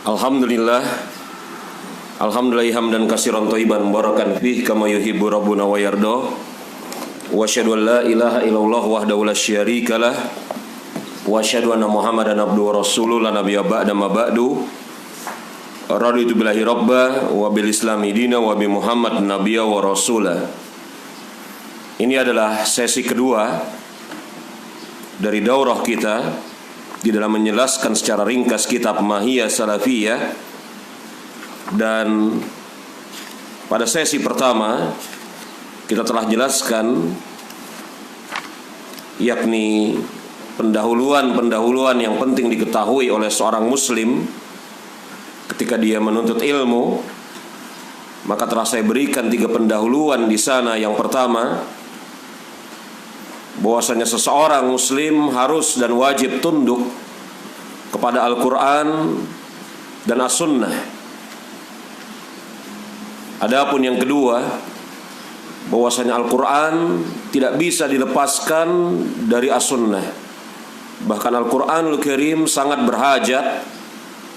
Alhamdulillah hamdan katsiran thayyiban mubarakan fih kama yuhibbu rabbuna wa yarda. Wa asyhadu an la ilaha illallah wahdahu la syarikalah wa asyhadu anna Muhammadan abduhu wa rasuluhu la nabiyya ba'da ma ba'du. Raditu billahi rabba wa bil islami dina wa bi Muhammad nabiyya wa rasulah. Ini adalah sesi kedua dari daurah kita di dalam menjelaskan secara ringkas kitab Mahiyah Salafiyah. Dan pada sesi pertama kita telah jelaskan yakni pendahuluan yang penting diketahui oleh seorang muslim ketika dia menuntut ilmu. Maka telah saya berikan 3 pendahuluan di sana. Yang pertama, bahwasanya seseorang muslim harus dan wajib tunduk kepada Al-Quran dan As-Sunnah. Adapun yang kedua, bahwasanya Al-Quran tidak bisa dilepaskan dari As-Sunnah. Bahkan Al-Quranul Karim sangat berhajat,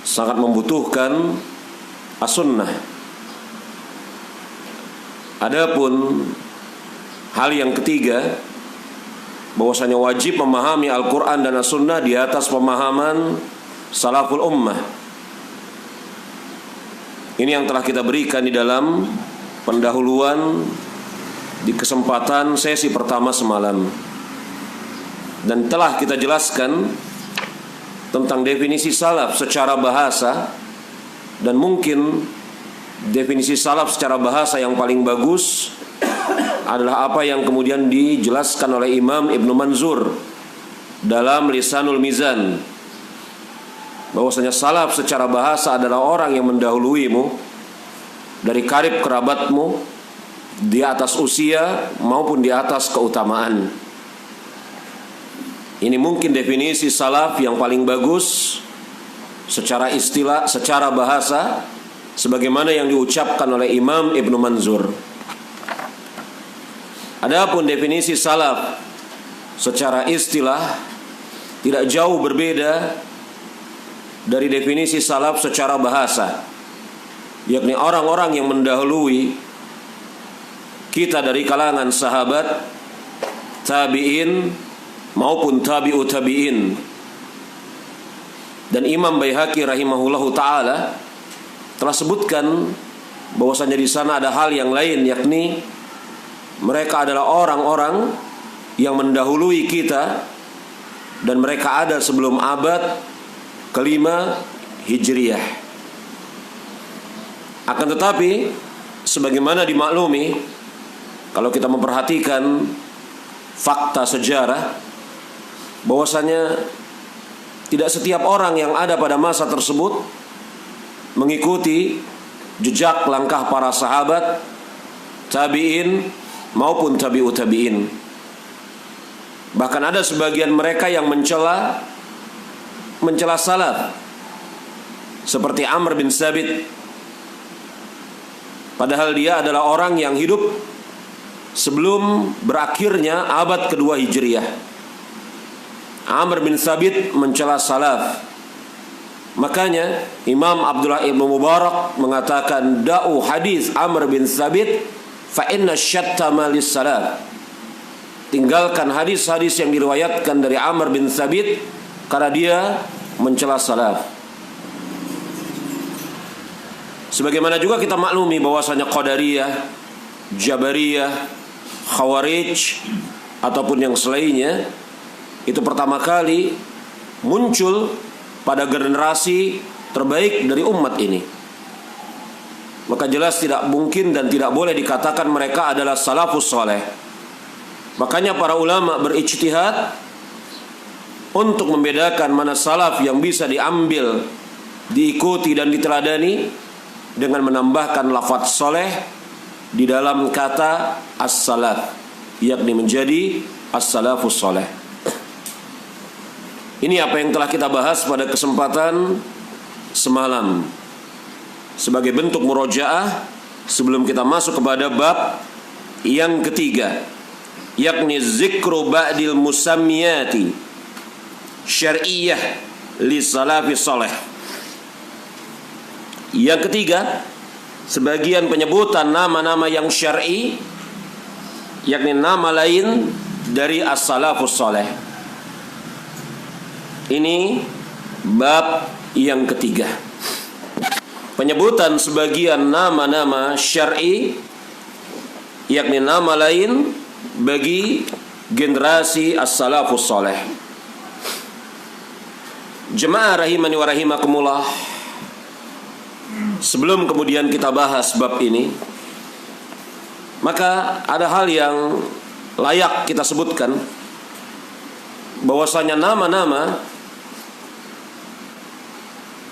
sangat membutuhkan As-Sunnah. Adapun hal yang ketiga, bahwasanya wajib memahami Al-Quran dan As-Sunnah di atas pemahaman salaful ummah. Ini yang telah kita berikan di dalam pendahuluan di kesempatan sesi pertama semalam. Dan telah kita jelaskan tentang definisi salaf secara bahasa. Dan mungkin definisi salaf secara bahasa yang paling bagus adalah apa yang kemudian dijelaskan oleh Imam Ibnu Manzur dalam Lisanul Mizan, bahwasanya salaf secara bahasa adalah orang yang mendahuluimu dari karib kerabatmu, di atas usia maupun di atas keutamaan. Ini mungkin definisi salaf yang paling bagus secara istilah, secara bahasa, sebagaimana yang diucapkan oleh Imam Ibnu Manzur. Adapun definisi salaf secara istilah tidak jauh berbeda dari definisi salaf secara bahasa, yakni orang-orang yang mendahului kita dari kalangan sahabat, tabi'in maupun tabi'ut tabi'in. Dan Imam Baihaqi rahimahullahu ta'ala telah sebutkan bahwasanya di sana ada hal yang lain, yakni mereka adalah orang-orang yang mendahului kita dan mereka ada sebelum abad kelima Hijriyah. Akan tetapi sebagaimana dimaklumi, kalau kita memperhatikan fakta sejarah, bahwasanya tidak setiap orang yang ada pada masa tersebut mengikuti jejak langkah para sahabat, tabi'in maupun tabi'ut tabi'in. Bahkan ada sebagian mereka yang mencela salaf, seperti Amr bin Sabit, padahal dia adalah orang yang hidup sebelum berakhirnya abad kedua Hijriyah. Amr bin Sabit mencela salaf. Makanya Imam Abdullah ibn Mubarak mengatakan, da'u hadis Amr bin Sabit fa inna syattama lis salaf. Tinggalkan hadis-hadis yang diriwayatkan dari Amr bin Sabit karena dia mencela salaf. Sebagaimana juga kita maklumi bahwasanya Qadariyah, Jabariyah, Khawarij ataupun yang selainnya itu pertama kali muncul pada generasi terbaik dari umat ini. Maka jelas tidak mungkin dan tidak boleh dikatakan mereka adalah salafus saleh. Makanya para ulama berijtihad untuk membedakan mana salaf yang bisa diambil, diikuti dan diteladani dengan menambahkan lafaz saleh di dalam kata as-salaf, yakni menjadi as-salafus saleh. Ini apa yang telah kita bahas pada kesempatan semalam sebagai bentuk murojaah sebelum kita masuk kepada bab yang ketiga, yakni zikru ba'dil musammiyati syar'iyyah li salafi salih. Yang ketiga, sebagian penyebutan nama-nama yang syar'i, yakni nama lain dari as-salafus saleh. Ini bab yang ketiga. Penyebutan sebagian nama-nama syar'i, yakni nama lain bagi generasi as-salafus saleh. Jemaah rahimani wa rahimakumullah, sebelum kemudian kita bahas bab ini, maka ada hal yang layak kita sebutkan, bahwasanya nama-nama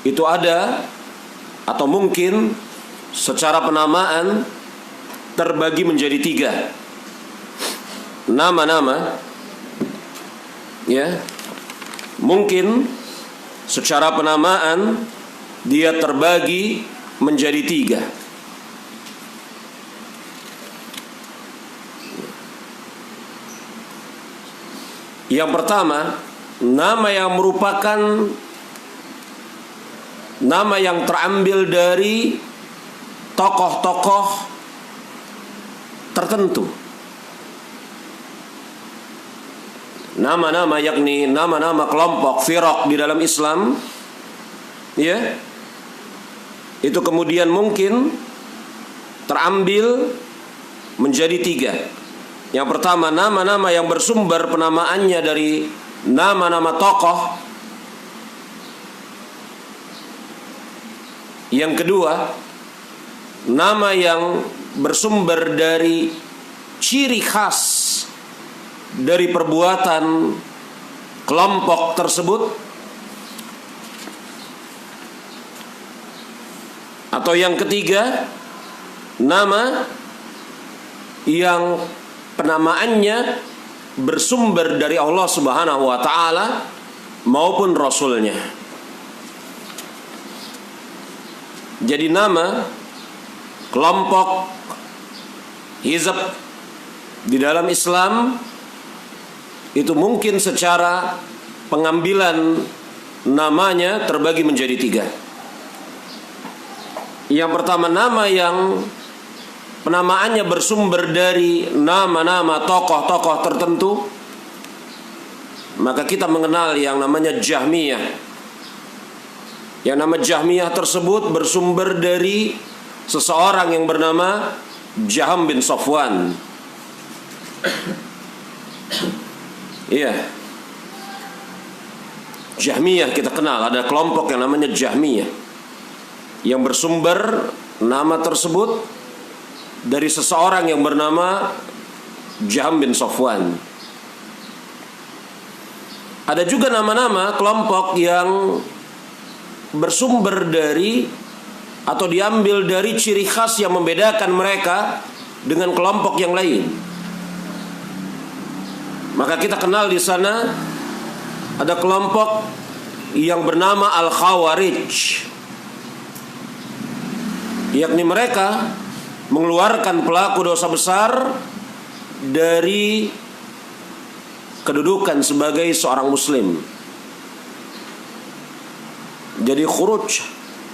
itu ada atau mungkin secara penamaan terbagi menjadi tiga. Nama-nama ya, mungkin secara penamaan dia terbagi menjadi tiga. Yang pertama, nama yang merupakan nama yang terambil dari tokoh-tokoh tertentu. Nama-nama yakni nama-nama kelompok firaq di dalam Islam, ya, itu kemudian mungkin terambil menjadi tiga. Yang pertama, nama-nama yang bersumber penamaannya dari nama-nama tokoh. Yang kedua, nama yang bersumber dari ciri khas dari perbuatan kelompok tersebut. Atau yang ketiga, nama yang penamaannya bersumber dari Allah Subhanahu wa taala maupun Rasulnya. Jadi nama kelompok hizb di dalam Islam itu mungkin secara pengambilan namanya terbagi menjadi tiga. Yang pertama, nama yang penamaannya bersumber dari nama-nama tokoh-tokoh tertentu, maka kita mengenal yang namanya Jahmiyah. Yang nama Jahmiyah tersebut bersumber dari seseorang yang bernama Jaham bin Safwan. Iya, Jahmiyah kita kenal, ada kelompok yang namanya Jahmiyah yang bersumber nama tersebut dari seseorang yang bernama Jaham bin Safwan. Ada juga nama-nama kelompok yang bersumber dari atau diambil dari ciri khas yang membedakan mereka dengan kelompok yang lain. Maka kita kenal di sana ada kelompok yang bernama Al-Khawarij, yakni mereka mengeluarkan pelaku dosa besar dari kedudukan sebagai seorang muslim. Jadi khuruj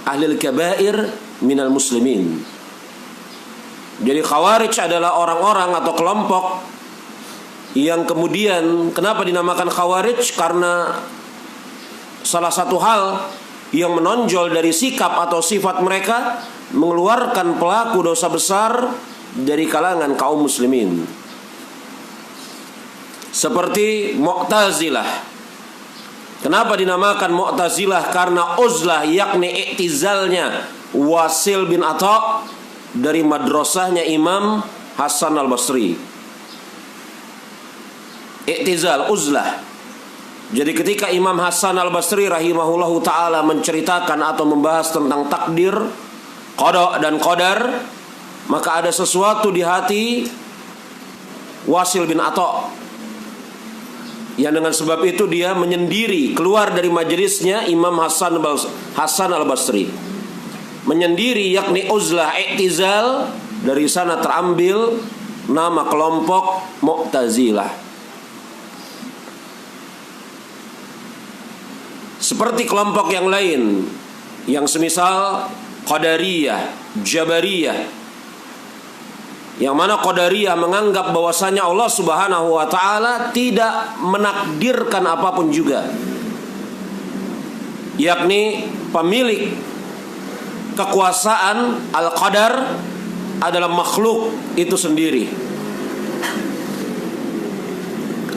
ahlil kabair minal muslimin. Jadi Khawarij adalah orang-orang atau kelompok yang kemudian kenapa dinamakan Khawarij? Karena salah satu hal yang menonjol dari sikap atau sifat mereka mengeluarkan pelaku dosa besar dari kalangan kaum muslimin. Seperti Mu'tazilah. Kenapa dinamakan Mu'tazilah? Karena uzlah yakni i'tizalnya Wasil bin Atha dari madrasahnya Imam Hasan al-Basri. I'tizal, uzlah. Jadi ketika Imam Hasan al-Basri rahimahullahu ta'ala menceritakan atau membahas tentang takdir, qada dan qadar, maka ada sesuatu di hati Wasil bin Atha yang dengan sebab itu dia menyendiri keluar dari majelisnya Imam Hasan al-Basri. Menyendiri yakni uzlah, i'tizal, dari sana terambil nama kelompok Mu'tazilah. Seperti kelompok yang lain yang semisal Qadariyah, Jabariyah. Yang mana Qadariyah menganggap bahwasanya Allah Subhanahu wa taala tidak menakdirkan apapun juga. Yakni pemilik kekuasaan al-qadar adalah makhluk itu sendiri.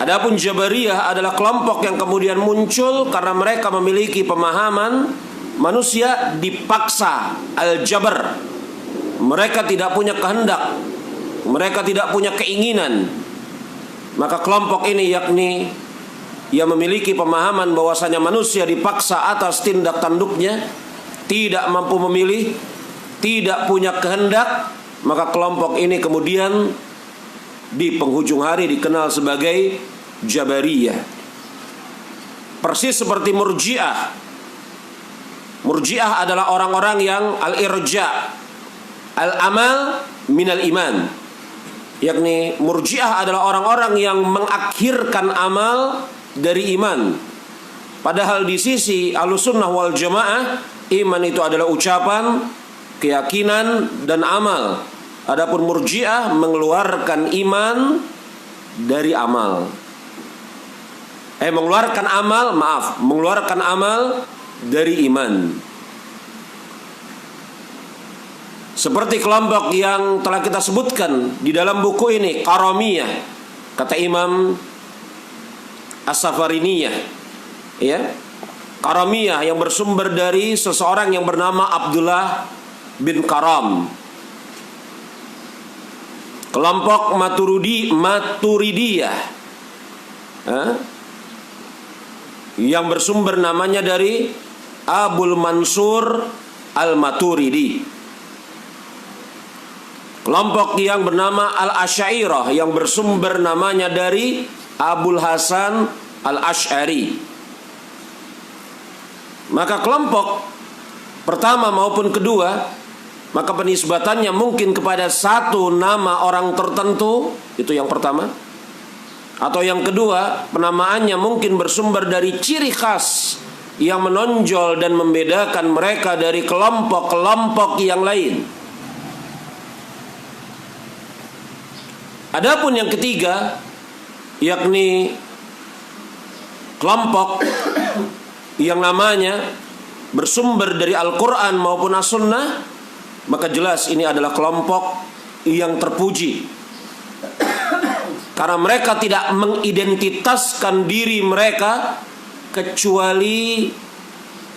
Adapun Jabariyah adalah kelompok yang kemudian muncul karena mereka memiliki pemahaman manusia dipaksa, al-jabar. Mereka tidak punya kehendak, mereka tidak punya keinginan. Maka kelompok ini yakni yang memiliki pemahaman bahwasanya manusia dipaksa atas tindak tanduknya, tidak mampu memilih, tidak punya kehendak, maka kelompok ini kemudian di penghujung hari dikenal sebagai Jabariyah. Persis seperti Murji'ah. Murji'ah adalah orang-orang yang al-irja, al-amal minal iman. Yakni Murji'ah adalah orang-orang yang mengakhirkan amal dari iman. Padahal di sisi Ahlussunnah wal Jamaah, iman itu adalah ucapan, keyakinan, dan amal. Adapun Murji'ah mengeluarkan iman dari amal. Mengeluarkan amal dari iman. Seperti kelompok yang telah kita sebutkan di dalam buku ini, Karamiyah, kata Imam As-Safariniyah, ya. Karamiyah yang bersumber dari seseorang yang bernama Abdullah bin Karam. Kelompok Maturidiyah, yang bersumber namanya dari Abul Mansur Al-Maturidi. Kelompok yang bernama Al-Asy'ariyah yang bersumber namanya dari Abul Hasan Al-Asy'ari. Maka kelompok pertama maupun kedua, maka penisbatannya mungkin kepada satu nama orang tertentu, itu yang pertama. Atau yang kedua, penamaannya mungkin bersumber dari ciri khas yang menonjol dan membedakan mereka dari kelompok-kelompok yang lain. Adapun yang ketiga, yakni kelompok yang namanya bersumber dari Al-Quran maupun As-Sunnah, maka jelas ini adalah kelompok yang terpuji. Karena mereka tidak mengidentitaskan diri mereka kecuali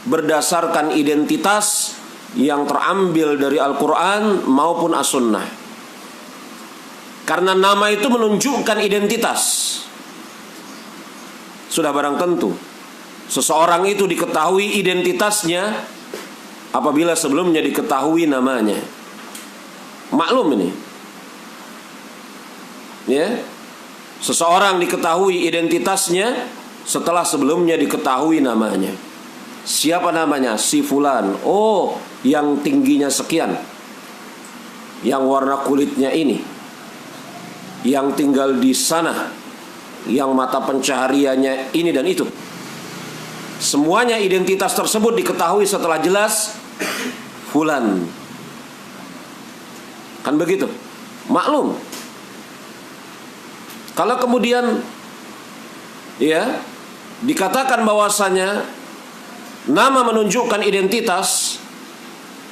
berdasarkan identitas yang terambil dari Al-Quran maupun As-Sunnah. Karena nama itu menunjukkan identitas. Sudah barang tentu seseorang itu diketahui identitasnya apabila sebelumnya diketahui namanya. Maklum ini, ya. Seseorang diketahui identitasnya setelah sebelumnya diketahui namanya. Siapa namanya? Si fulan. Oh, yang tingginya sekian, yang warna kulitnya ini, yang tinggal di sana, yang mata pencahariannya ini dan itu. Semuanya identitas tersebut diketahui setelah jelas fulan. Kan begitu? Maklum. Kalau kemudian ya dikatakan bahwasanya nama menunjukkan identitas,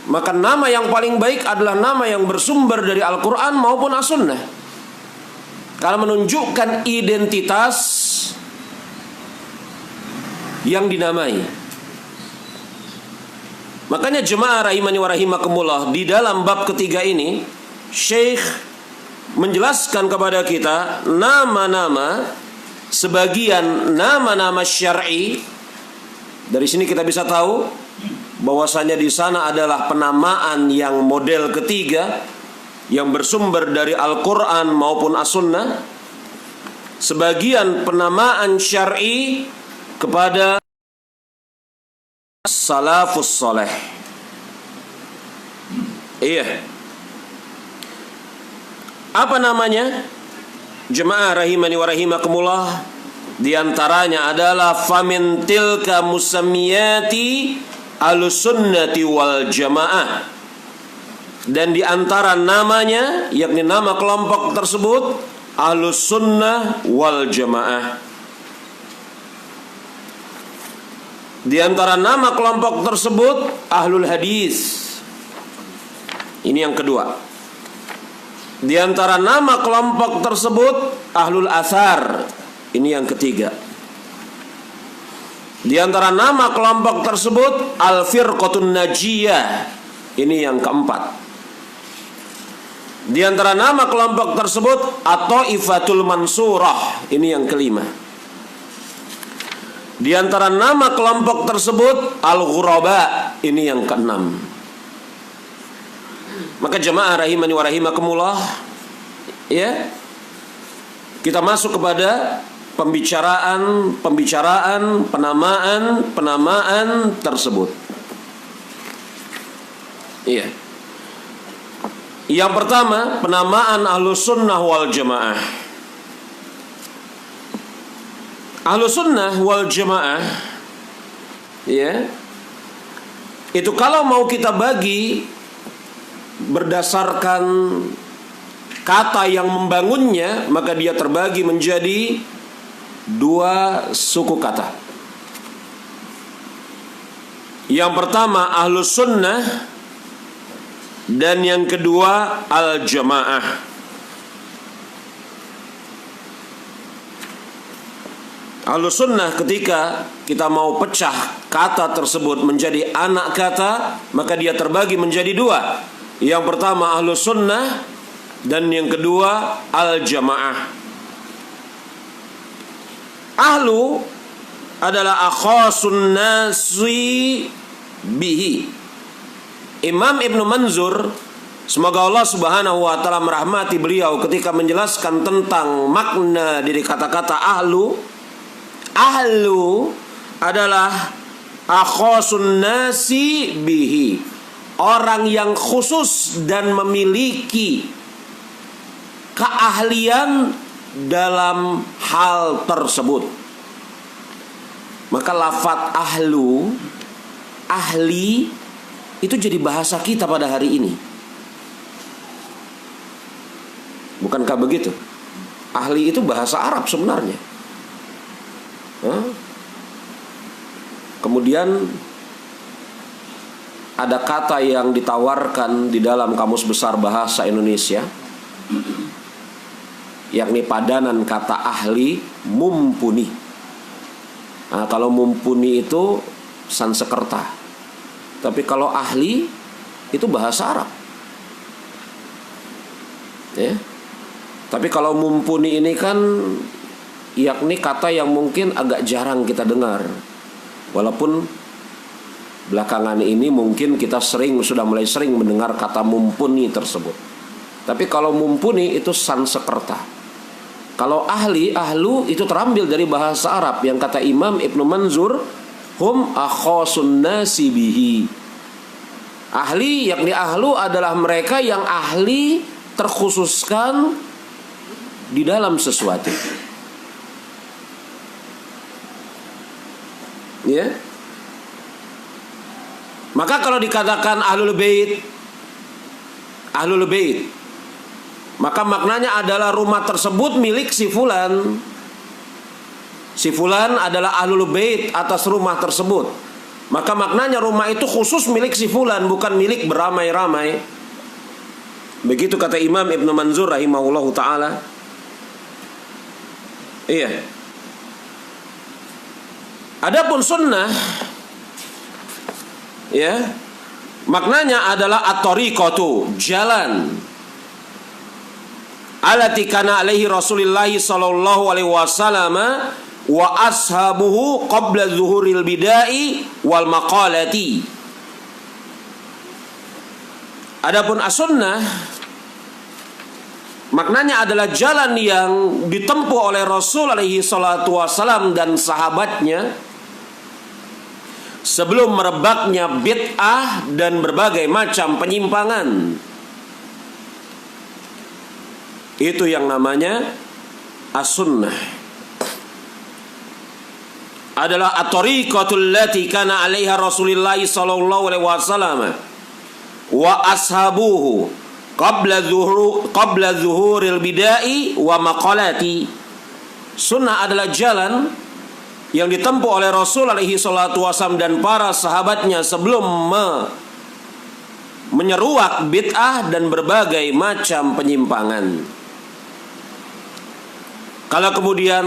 maka nama yang paling baik adalah nama yang bersumber dari Al-Quran maupun As-Sunnah. Karena menunjukkan identitas yang dinamai. Makanya jemaah rahimani wa rahimakumullah, di dalam bab ketiga ini Syekh menjelaskan kepada kita nama-nama, sebagian nama-nama syar'i. Dari sini kita bisa tahu bahwasanya di sana adalah penamaan yang model ketiga yang bersumber dari Al-Quran maupun As-Sunnah. Sebagian penamaan syar'i kepada salafus saleh. Iya. Apa namanya? Jemaah rahimani wa rahimakumullah, di antaranya adalah famin tilka musammiyati Ahlussunnati wal Jamaah. Dan di antara namanya, yakni nama kelompok tersebut, Ahlussunnah wal Jamaah. Di antara nama kelompok tersebut Ahlul Hadis. Ini yang kedua. Di antara nama kelompok tersebut Ahlul Athar. Ini yang ketiga. Di antara nama kelompok tersebut Al-Firqatun Najiyah. Ini yang keempat. Di antara nama kelompok tersebut At-Thaifatul Mansurah. Ini yang kelima. Di antara nama kelompok tersebut Al-Ghuraba. Ini yang keenam. Maka jemaah rahimani wa rahimakumullah, ya, kita masuk kepada pembicaraan penamaan tersebut. Iya. Yang pertama, penamaan Ahlussunnah wal Jamaah. Ahlussunnah wal Jamaah, ya, itu kalau mau kita bagi berdasarkan kata yang membangunnya, maka dia terbagi menjadi dua suku kata. Yang pertama Ahlussunnah, dan yang kedua Al-Jamaah. Ahlussunnah, ketika kita mau pecah kata tersebut menjadi anak kata, maka dia terbagi menjadi dua. Yang pertama Ahlussunnah, dan yang kedua Al-Jamaah. Ahlu adalah akhasun nasi bihi. Imam Ibnu Manzur, semoga Allah Subhanahu wa taala merahmati beliau, ketika menjelaskan tentang makna dari kata-kata ahlu, ahlu adalah akhasun nasi bihi, orang yang khusus dan memiliki keahlian dalam hal tersebut. Maka lafadz ahlu, ahli, itu jadi bahasa kita pada hari ini. Bukankah begitu? Ahli itu bahasa Arab sebenarnya. Kemudian ada kata yang ditawarkan di dalam Kamus Besar Bahasa Indonesia, yakni padanan kata ahli, mumpuni. Nah, kalau mumpuni itu Sansekerta. Tapi kalau ahli itu bahasa Arab. Ya. Tapi kalau mumpuni ini kan yakni kata yang mungkin agak jarang kita dengar. Walaupun belakangan ini mungkin kita sudah mulai sering mendengar kata mumpuni tersebut. Tapi kalau mumpuni itu Sansekerta. Kalau ahli, ahlu itu terambil dari bahasa Arab yang kata Imam Ibnu Manzur, hum akhasun nasi bihi. Ahli yakni ahlu adalah mereka yang ahli terkhususkan di dalam sesuatu. Ya. Maka kalau dikatakan ahlul bait, maka maknanya adalah rumah tersebut milik si fulan. Si fulan adalah ahlul bait atas rumah tersebut. Maka maknanya rumah itu khusus milik si fulan, bukan milik beramai-ramai. Begitu kata Imam Ibnu Manzur rahimahullahu ta'ala. Iya. Adapun sunnah, ya, maknanya adalah at-tariqatu, jalan. Allati kana alaihi Rasulullah sallallahu alaihi wasallam wa ashabuhu qabla zuhuril bidai wal maqalati. Adapun as-sunnah, maknanya adalah jalan yang ditempuh oleh Rasul alaihi salatu wasalam dan sahabatnya sebelum merebaknya bid'ah dan berbagai macam penyimpangan. Itu yang namanya as-sunnah. adalah at-tariqatul lati kana 'alaiha Rasulullah sallallahu alaihi wasallam wa ashabuhu qabla zuhuril bidai wa maqalati. Sunnah adalah jalan yang ditempuh oleh Rasul alaihi salatu wasallam dan para sahabatnya sebelum menyeruak bid'ah dan berbagai macam penyimpangan. Kalau kemudian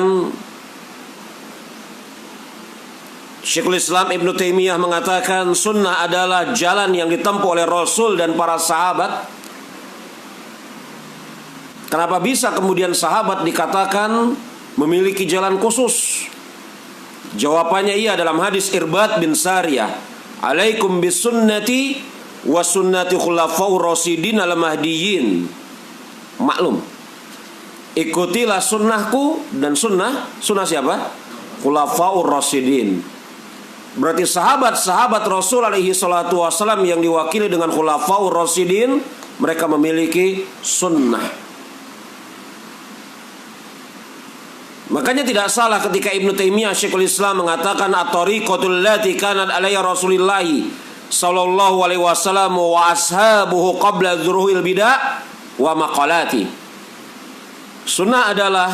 Syekhul Islam Ibn Taimiyah mengatakan sunnah adalah jalan yang ditempuh oleh Rasul dan para sahabat, kenapa bisa kemudian sahabat dikatakan memiliki jalan khusus? Jawabannya iya dalam hadis Irbad bin Sariyah, alaikum bisunnati wa sunnati khulafaur rasyidin al-mahdiyyin. Maklum, ikutilah sunnahku dan sunnah siapa? Khulafaur rasyidin. Berarti sahabat-sahabat Rasul alaihi salatu wasallam yang diwakili dengan khulafaur rasyidin, mereka memiliki sunnah. Makanya tidak salah ketika Ibnu Taimiyah Syekhul Islam mengatakan at-tariqatul lati kanat 'alaiha Rasulullah sallallahu alaihi wasallam wa ashabuhu qabla zuhuril bid'ah wa maqalati. Sunnah adalah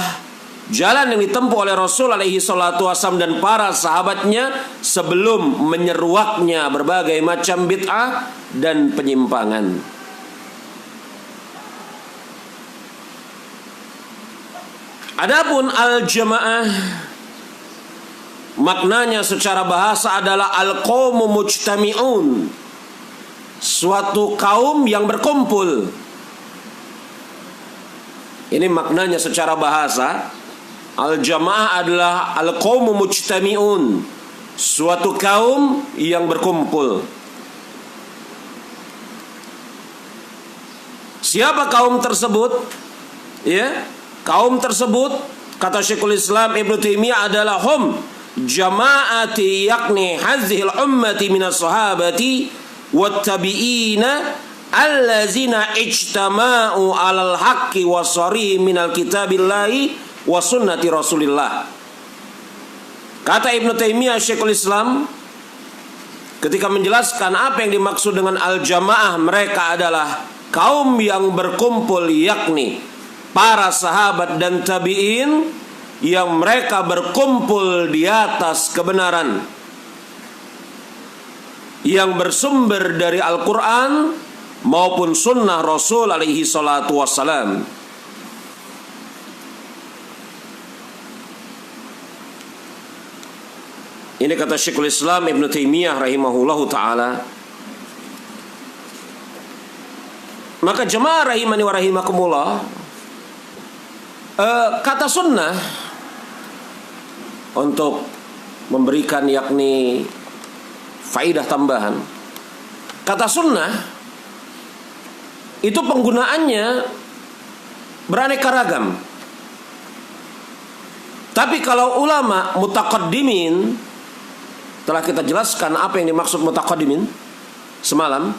jalan yang ditempuh oleh Rasul alaihi salatu wasallam dan para sahabatnya sebelum menyeruaknya berbagai macam bid'ah dan penyimpangan. Adapun al-jamaah maknanya secara bahasa adalah al-qaumu mujtami'un, suatu kaum yang berkumpul. Ini maknanya secara bahasa. Al-jamaah adalah al-qaumu mujtami'un, suatu kaum yang berkumpul. Siapa kaum tersebut? Ya, kaum tersebut kata Syekhul Islam Ibnu Taimiyah adalah hum jama'ati, yakni hadhil ummati minas sahabati wat tabi'ina allazina ijtama'u 'alal haqqi wasari minal kitabillahi wa sunnati Rasulillah. Kata Ibnu Taimiyah Syekhul Islam ketika menjelaskan apa yang dimaksud dengan al-jamaah, mereka adalah kaum yang berkumpul, yakni para sahabat dan tabi'in yang mereka berkumpul di atas kebenaran yang bersumber dari Al-Quran maupun sunnah Rasul alaihi salatu wassalam. Ini kata Syekhul Islam Ibn Taimiyah rahimahullahu ta'ala. Maka jemaah rahimani wa rahimakumullah, kata sunnah untuk memberikan yakni faidah tambahan, kata sunnah itu penggunaannya beraneka ragam. Tapi kalau ulama mutaqaddimin, telah kita jelaskan apa yang dimaksud mutaqaddimin semalam.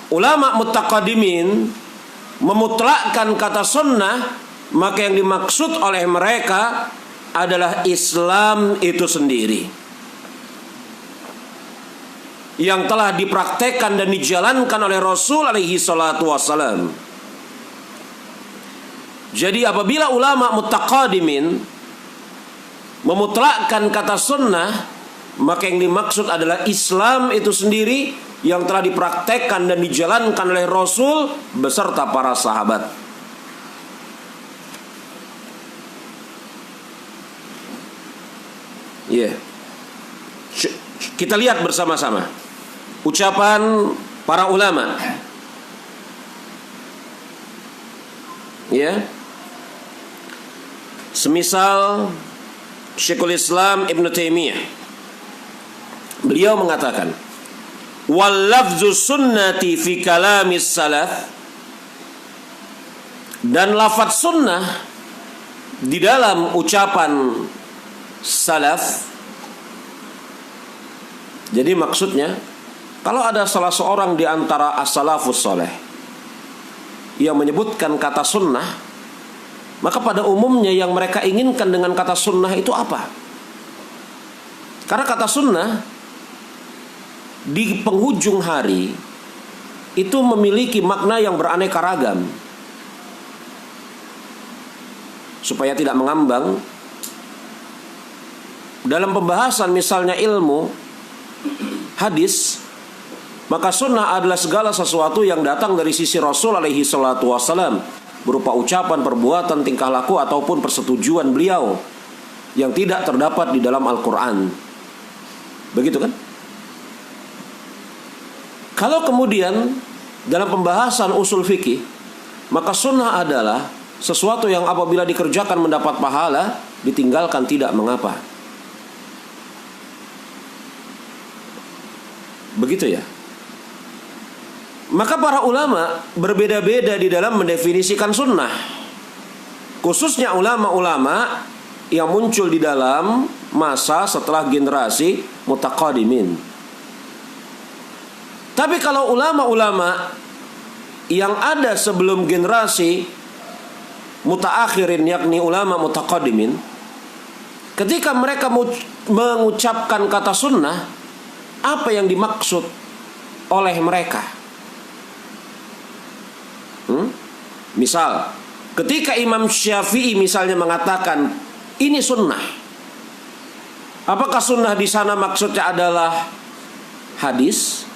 Ulama mutaqaddimin memutlakkan kata sunnah, maka yang dimaksud oleh mereka adalah Islam itu sendiri yang telah dipraktekkan dan dijalankan oleh Rasul alaihi salatu wassalam. Jadi apabila ulama mutaqaddimin memutlakkan kata sunnah, maka yang dimaksud adalah Islam itu sendiri yang telah dipraktekkan dan dijalankan oleh Rasul beserta para sahabat. Kita lihat bersama-sama ucapan para ulama. Semisal Syekhul Islam Ibn Taimiyah, beliau mengatakan wal lafzu sunnati fi kalamis salaf, dan lafaz sunnah di dalam ucapan salaf. Jadi maksudnya, kalau ada salah seorang di antara as-salafus saleh yang menyebutkan kata sunnah, maka pada umumnya yang mereka inginkan dengan kata sunnah itu apa? Karena kata sunnah di penghujung hari itu memiliki makna yang beraneka ragam. Supaya tidak mengambang, dalam pembahasan misalnya ilmu hadis, maka sunnah adalah segala sesuatu yang datang dari sisi Rasul alaihi salatu wassalam, berupa ucapan, perbuatan, tingkah laku ataupun persetujuan beliau yang tidak terdapat di dalam Al-Quran. Begitu kan? Kalau kemudian dalam pembahasan usul fikih, maka sunnah adalah sesuatu yang apabila dikerjakan mendapat pahala, ditinggalkan tidak mengapa. Begitu ya. Maka para ulama berbeda-beda di dalam mendefinisikan sunnah. Khususnya ulama-ulama yang muncul di dalam masa setelah generasi mutaqaddimin. Tapi kalau ulama-ulama yang ada sebelum generasi mutaakhirin, yakni ulama mutaqaddimin, ketika mereka mengucapkan kata sunnah, apa yang dimaksud oleh mereka? Misal, ketika Imam Syafi'i misalnya mengatakan ini sunnah, apakah sunnah di sana maksudnya adalah hadis?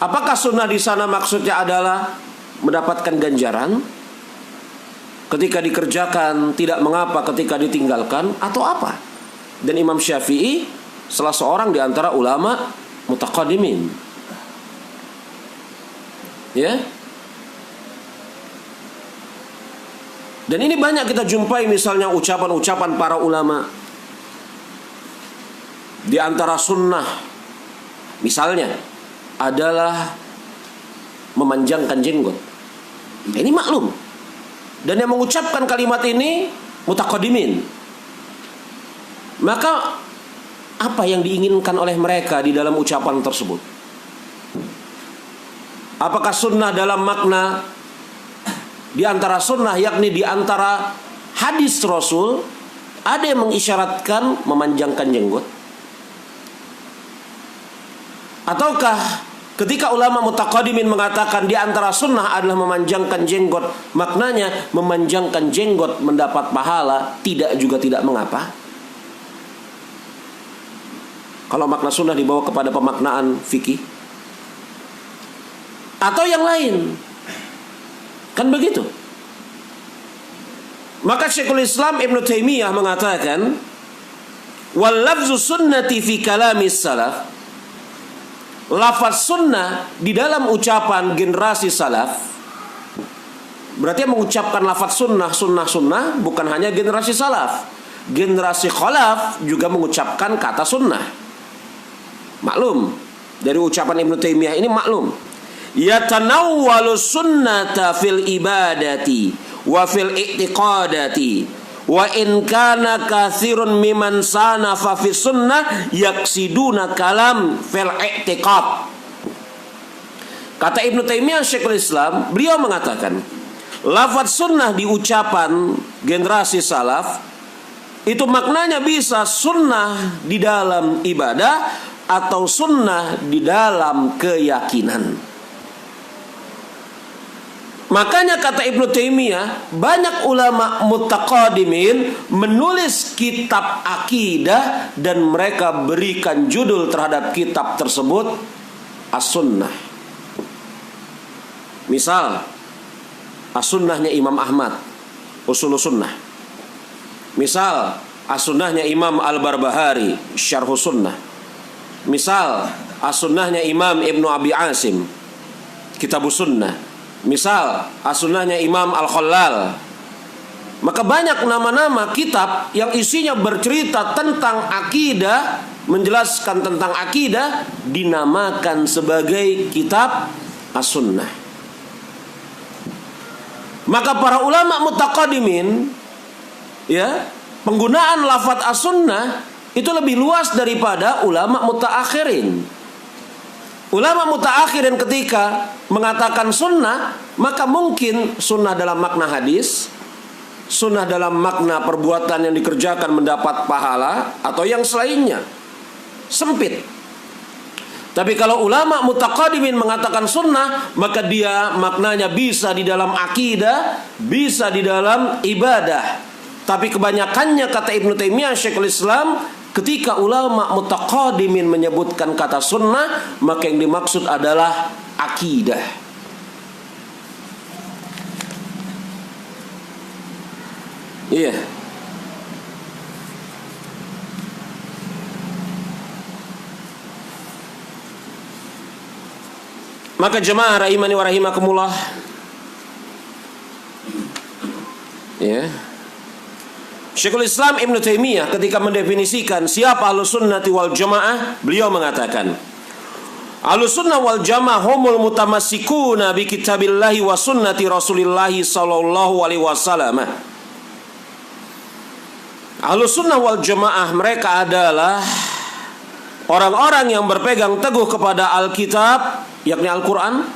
Apakah sunnah di sana maksudnya adalah mendapatkan ganjaran? Ketika dikerjakan tidak mengapa, ketika ditinggalkan, atau apa? Dan Imam Syafi'i salah seorang di antara ulama mutaqaddimin. Ya. Dan ini banyak kita jumpai misalnya ucapan-ucapan para ulama. Di antara sunnah misalnya adalah memanjangkan jenggot. Ini maklum. Dan yang mengucapkan kalimat ini mutaqaddimin. Maka apa yang diinginkan oleh mereka di dalam ucapan tersebut? Apakah sunnah dalam makna di antara sunnah, yakni di antara hadis Rasul, ada yang mengisyaratkan memanjangkan jenggot? Ataukah ketika ulama mutaqaddimin mengatakan di antara sunnah adalah memanjangkan jenggot, maknanya memanjangkan jenggot mendapat pahala, tidak mengapa? Kalau makna sunnah dibawa kepada pemaknaan fikih atau yang lain, kan begitu. Maka Syekhul Islam Ibn Taimiyah mengatakan, wal lafzu sunnati fi kalamis salaf, lafaz sunnah di dalam ucapan generasi salaf, berarti yang mengucapkan lafaz sunnah bukan hanya generasi salaf, generasi khalaf juga mengucapkan kata sunnah. Maklum, dari ucapan Ibnu Taimiyah ini maklum, yatanawwalu sunnata fil ibadati wa fil i'tiqadati wa in kana katsirun miman sana fa fi sunnah yaksiduna kalam fil i'tiqad. Kata Ibnu Taimiyah Syekhul Islam, beliau mengatakan lafaz sunnah di ucapan generasi salaf itu maknanya bisa sunnah di dalam ibadah atau sunnah di dalam keyakinan. Makanya kata Ibnu Taimiyah, banyak ulama mutaqaddimin menulis kitab akidah dan mereka berikan judul terhadap kitab tersebut As-Sunnah. Misal As-Sunnahnya Imam Ahmad, Ushulus Sunnah. Misal As-Sunnahnya Imam Al-Barbahari, Syarhus Sunnah. Misal As-Sunnahnya Imam Ibnu Abi Asim, Kitabus Sunnah. Misal As-Sunnahnya Imam Al-Khallal. Maka banyak nama-nama kitab yang isinya bercerita tentang akidah, menjelaskan tentang akidah, dinamakan sebagai kitab As-Sunnah. Maka para ulama mutaqaddimin, ya, penggunaan lafaz As-Sunnah itu lebih luas daripada ulama mutaakhirin. Ulama mutaakhirin ketika mengatakan sunnah, maka mungkin sunnah dalam makna hadis, sunnah dalam makna perbuatan yang dikerjakan mendapat pahala, atau yang selainnya. sempit. Tapi kalau ulama mutaqaddimin mengatakan sunnah, maka dia maknanya bisa di dalam akidah, bisa di dalam ibadah. Tapi kebanyakannya, kata Ibnu Taimiyah Syekhul Islam, ketika ulama mutaqaddimin menyebutkan kata sunnah, maka yang dimaksud adalah akidah. Iya. Maka jemaah rahimani wa rahimakumullah, ya, Syekhul Islam Ibnu Taimiyah ketika mendefinisikan siapa Ahlus Sunnati wal Jamaah, beliau mengatakan, Ahlus Sunnah wal Jamaah humul mutamassikuna bi kitabillahi wa sunnati Rasulillahi sallallahu alaihi wasallam. Ahlus Sunnah wal Jamaah mereka adalah orang-orang yang berpegang teguh kepada Alkitab, yakni Al-Quran,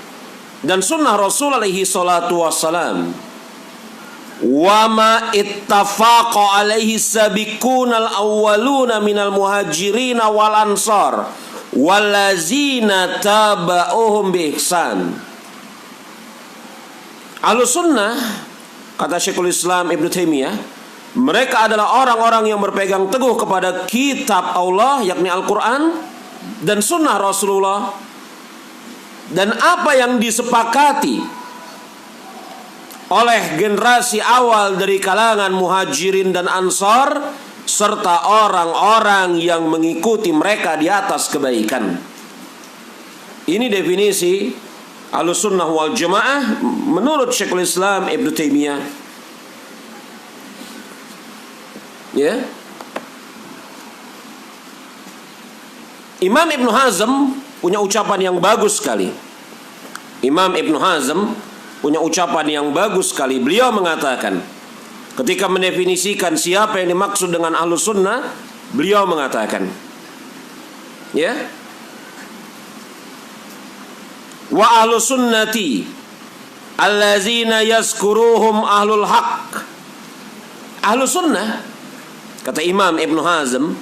dan sunnah Rasul alaihi salatu wassalam. Wa ma ittafaqa alaihi sabiqunal awwaluna minal muhajirin wal ansar wallazina taba'uhum bi ihsan. Ahlus Sunnah, kata Syekhul Islam Ibnu Taimiyah, mereka adalah orang-orang yang berpegang teguh kepada kitab Allah, yakni Al-Quran, dan sunnah Rasulullah, dan apa yang disepakati oleh generasi awal dari kalangan muhajirin dan ansar, serta orang-orang yang mengikuti mereka di atas kebaikan. Ini definisi Ahlus Sunnah wal Jamaah menurut Syekhul Islam Ibnu Taimiyah. Ya. Imam Ibnu Hazm punya ucapan yang bagus sekali. Imam Ibnu Hazm punya ucapan yang bagus sekali. Beliau mengatakan, ketika mendefinisikan siapa yang dimaksud dengan Ahlus Sunnah, beliau mengatakan, ya, wa ahlus sunnati allazina yazkuruhum ahlul haq. Ahlus Sunnah, kata Imam Ibnu Hazm,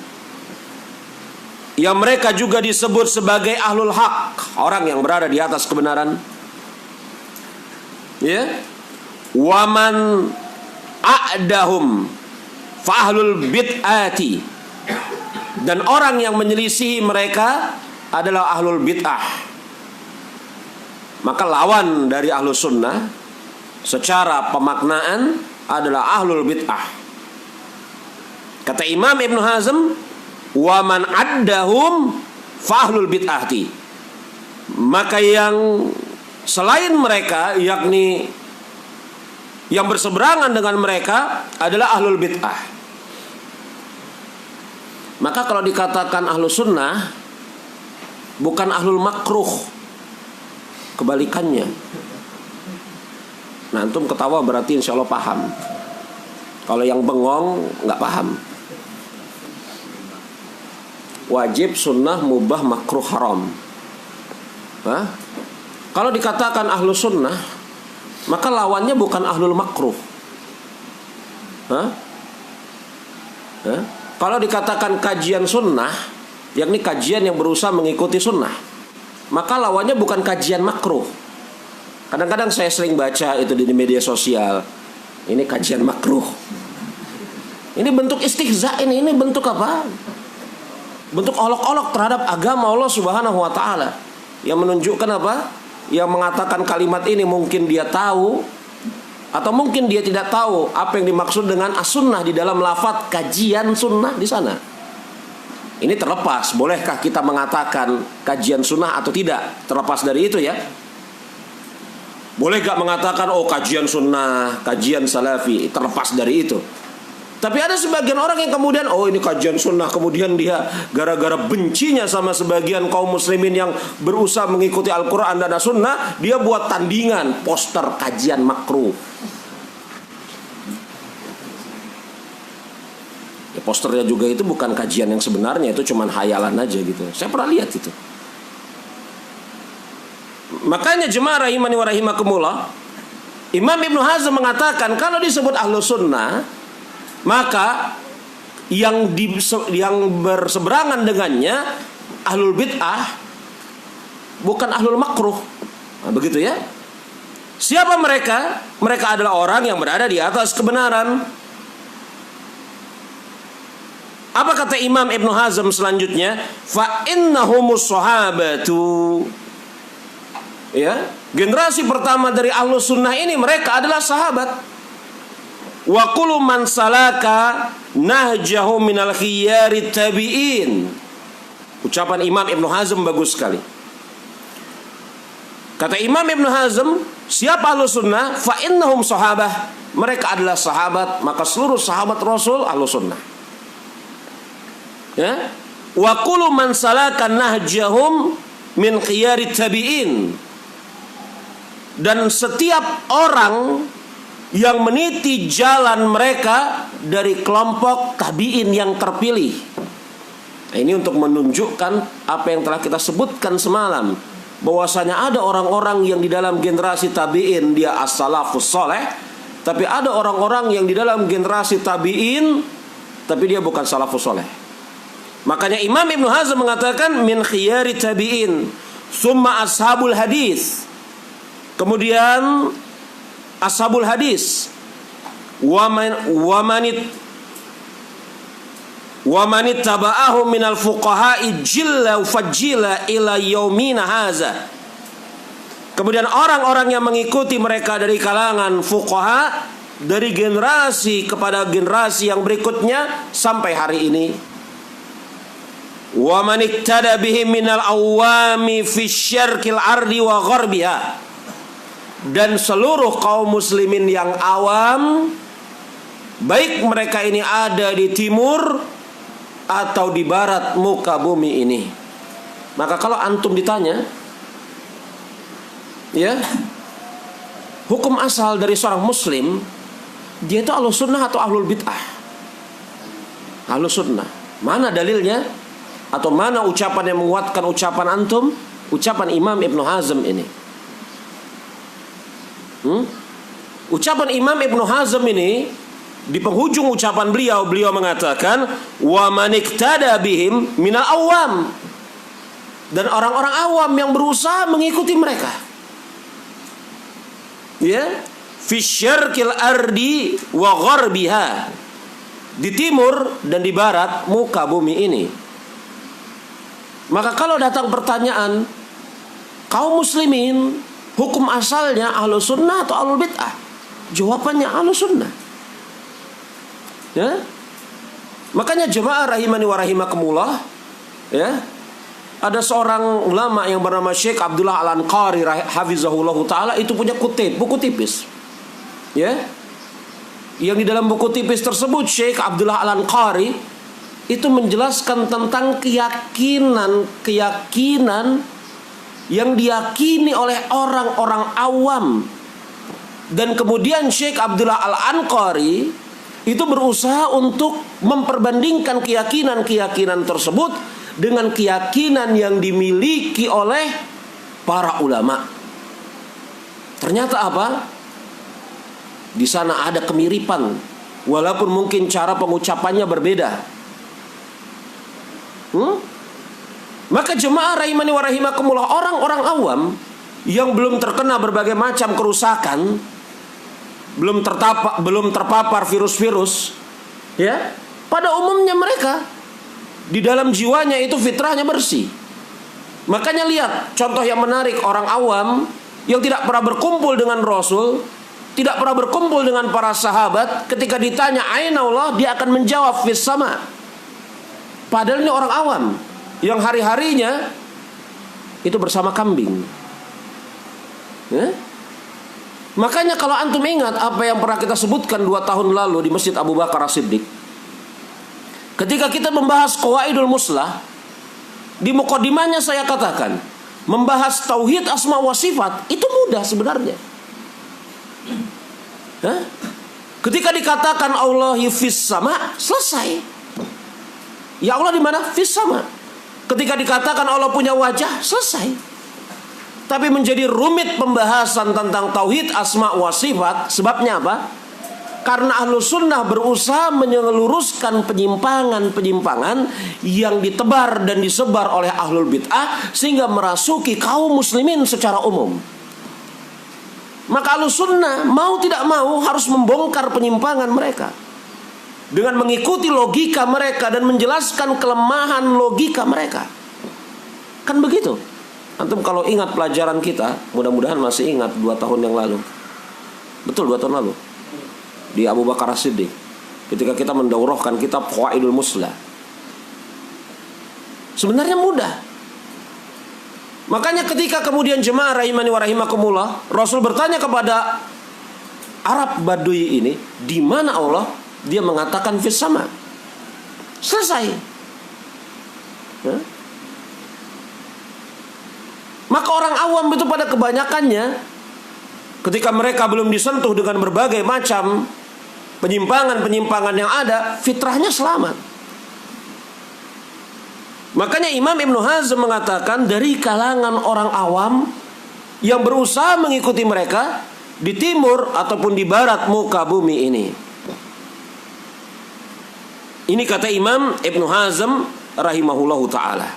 yang mereka juga disebut sebagai ahlul haq, orang yang berada di atas kebenaran. Ya, waman a'dahum fa ahlul bid'ati, dan orang yang menyelisihi mereka adalah ahlul bid'ah. Maka lawan dari ahlus sunnah secara pemaknaan adalah ahlul bid'ah. Kata Imam Ibnu Hazm, waman addahum fahlul bid'ahti, maka yang selain mereka, yakni yang berseberangan dengan mereka, adalah ahlul bid'ah. Maka kalau dikatakan ahlus sunnah, bukan ahlul makruh, kebalikannya. Nah, antum ketawa berarti insya Allah paham. Kalau yang bengong nggak paham. Wajib, sunnah, mubah, makruh, haram. Hah? Kalau dikatakan ahlus sunnah, maka lawannya bukan ahlul makruh. Hah? Hah? Kalau dikatakan kajian sunnah, yakni kajian yang berusaha mengikuti sunnah, maka lawannya bukan kajian makruh. Kadang-kadang saya sering baca itu di media sosial, ini kajian makruh. Ini bentuk istihza, ini bentuk apa? Bentuk olok-olok terhadap agama Allah Subhanahu wa taala, yang menunjukkan apa? Yang mengatakan kalimat ini mungkin dia tahu atau mungkin dia tidak tahu apa yang dimaksud dengan as-sunnah di dalam lafaz kajian sunnah di sana. Ini terlepas, bolehkah kita mengatakan kajian sunnah atau tidak? Terlepas dari itu ya. Boleh gak mengatakan oh kajian sunnah, kajian salafi? Terlepas dari itu. Tapi ada sebagian orang yang kemudian oh ini kajian sunnah, kemudian dia gara-gara bencinya sama sebagian kaum muslimin yang berusaha mengikuti Al-Quran dan As-Sunnah, dia buat tandingan poster kajian makruh. Ya, posternya juga itu bukan kajian yang sebenarnya, itu cuman hayalan aja gitu. Saya pernah lihat itu. Makanya jemaah rahimani wa rahimakumullah, Imam Ibnu Hazm mengatakan kalau disebut ahlus sunnah, maka yang berseberangan dengannya ahlul bid'ah, bukan ahlul makruh. Nah, begitu ya. Siapa mereka? Mereka adalah orang yang berada di atas kebenaran. Apa kata Imam Ibn Hazm selanjutnya? Fa innahumus sahabatu. Ya, generasi pertama dari ahlus sunnah ini mereka adalah sahabat. Wa kullu man salaka nahjahu minal khiyarit tabi'in. Ucapan Imam Ibn Hazm bagus sekali. Kata Imam Ibn Hazm, siapa ahlus sunnah? Fa innahum sahabah. Mereka adalah sahabat, maka seluruh sahabat Rasul ahlus sunnah. Ya, wa kullu man salaka nahjahum min khiyarit tabi'in. Dan setiap orang yang meniti jalan mereka dari kelompok tabi'in yang terpilih. Nah, ini untuk menunjukkan apa yang telah kita sebutkan semalam, bahwasanya ada orang-orang yang di dalam generasi tabi'in dia as-salafus saleh, tapi ada orang-orang yang di dalam generasi tabi'in tapi dia bukan salafus saleh. Makanya Imam Ibn Hazm mengatakan min khiyari tabi'in, summa ashabul hadis. Kemudian ashabul hadis, wa manit taba'ahum minal fuqaha'i jilla fajilla ila yaumina haza. Kemudian orang-orang yang mengikuti mereka dari kalangan fuqaha dari generasi kepada generasi yang berikutnya sampai hari ini. Wa man iktada bihim minal awami fi syarqil ardi wa gharbiha. Dan seluruh kaum muslimin yang awam, baik mereka ini ada di timur atau di barat muka bumi ini. Maka kalau antum ditanya, ya, hukum asal dari seorang muslim, dia itu ahlus sunnah atau ahlul bid'ah? Ahlus sunnah. Mana dalilnya? Atau mana ucapan yang menguatkan ucapan antum? Ucapan Imam Ibn Hazm ini. Ucapan Imam Ibn Hazm ini, di penghujung ucapan beliau mengatakan wa maniktada bihim minal awam, dan orang-orang awam yang berusaha mengikuti mereka, ya, fi syarqil ardi wa gharbiha, di timur dan di barat muka bumi ini. Maka kalau datang pertanyaan, kaum muslimin hukum asalnya ahlus sunnah atau ahlul bid'ah? Jawabannya ahlus sunnah. Ya, makanya jemaah rahimani wa rahimakumullah, ya, ada seorang ulama yang bernama Syekh Abdullah Al-Anqari hafizahullah taala, itu punya buku tipis, ya, yang di dalam buku tipis tersebut Syekh Abdullah Al-Anqari itu menjelaskan tentang keyakinan yang diyakini oleh orang-orang awam. Dan kemudian Syekh Abdullah Al-Anqari itu berusaha untuk memperbandingkan keyakinan tersebut dengan keyakinan yang dimiliki oleh para ulama. Ternyata apa? Di sana ada kemiripan, walaupun mungkin cara pengucapannya berbeda. Maka jemaah rahimani wa rahimakumullah, orang-orang awam yang belum terkena berbagai macam kerusakan, belum terpapar virus-virus, ya, pada umumnya mereka di dalam jiwanya itu fitrahnya bersih. Makanya lihat contoh yang menarik, orang awam yang tidak pernah berkumpul dengan Rasul, tidak pernah berkumpul dengan para sahabat, ketika ditanya aina Allah, dia akan menjawab fis sama. Padahal ini orang awam yang hari-harinya itu bersama kambing, ya? Makanya kalau antum ingat apa yang pernah kita sebutkan 2 tahun lalu di Masjid Abu Bakar As-Siddiq, ketika kita membahas Qawaidul Muslah, di mukadimahnya saya katakan, membahas tauhid asma wa sifat itu mudah sebenarnya. Ketika dikatakan Allah fis sama, selesai. Ya Allah di mana? Fis sama. Ketika dikatakan Allah punya wajah, selesai. Tapi menjadi rumit pembahasan tentang tauhid asma wa sifat. Sebabnya apa? Karena Ahlus Sunnah berusaha meluruskan penyimpangan-penyimpangan yang ditebar dan disebar oleh Ahlul Bid'ah sehingga merasuki kaum muslimin secara umum. Maka Ahlus Sunnah mau tidak mau harus membongkar penyimpangan mereka dengan mengikuti logika mereka dan menjelaskan kelemahan logika mereka. Kan begitu. Antum kalau ingat pelajaran kita, mudah-mudahan masih ingat 2 tahun yang lalu. Betul, 2 tahun lalu. Di Abu Bakar As-Siddiq, ketika kita mendaurahkan kitab Qawaidul Muslah. Sebenarnya mudah. Makanya ketika kemudian jemaah rahimani wa rahimakumullah, Rasul bertanya kepada Arab Badui ini, di mana Allah? Dia mengatakan fis sama. Selesai. Ya? Maka orang awam itu pada kebanyakannya, ketika mereka belum disentuh dengan berbagai macam penyimpangan-penyimpangan yang ada, fitrahnya selamat. Makanya Imam Ibnu Hazm mengatakan dari kalangan orang awam yang berusaha mengikuti mereka di timur ataupun di barat muka bumi ini. Ini kata Imam Ibnu Hazm rahimahullahu ta'ala.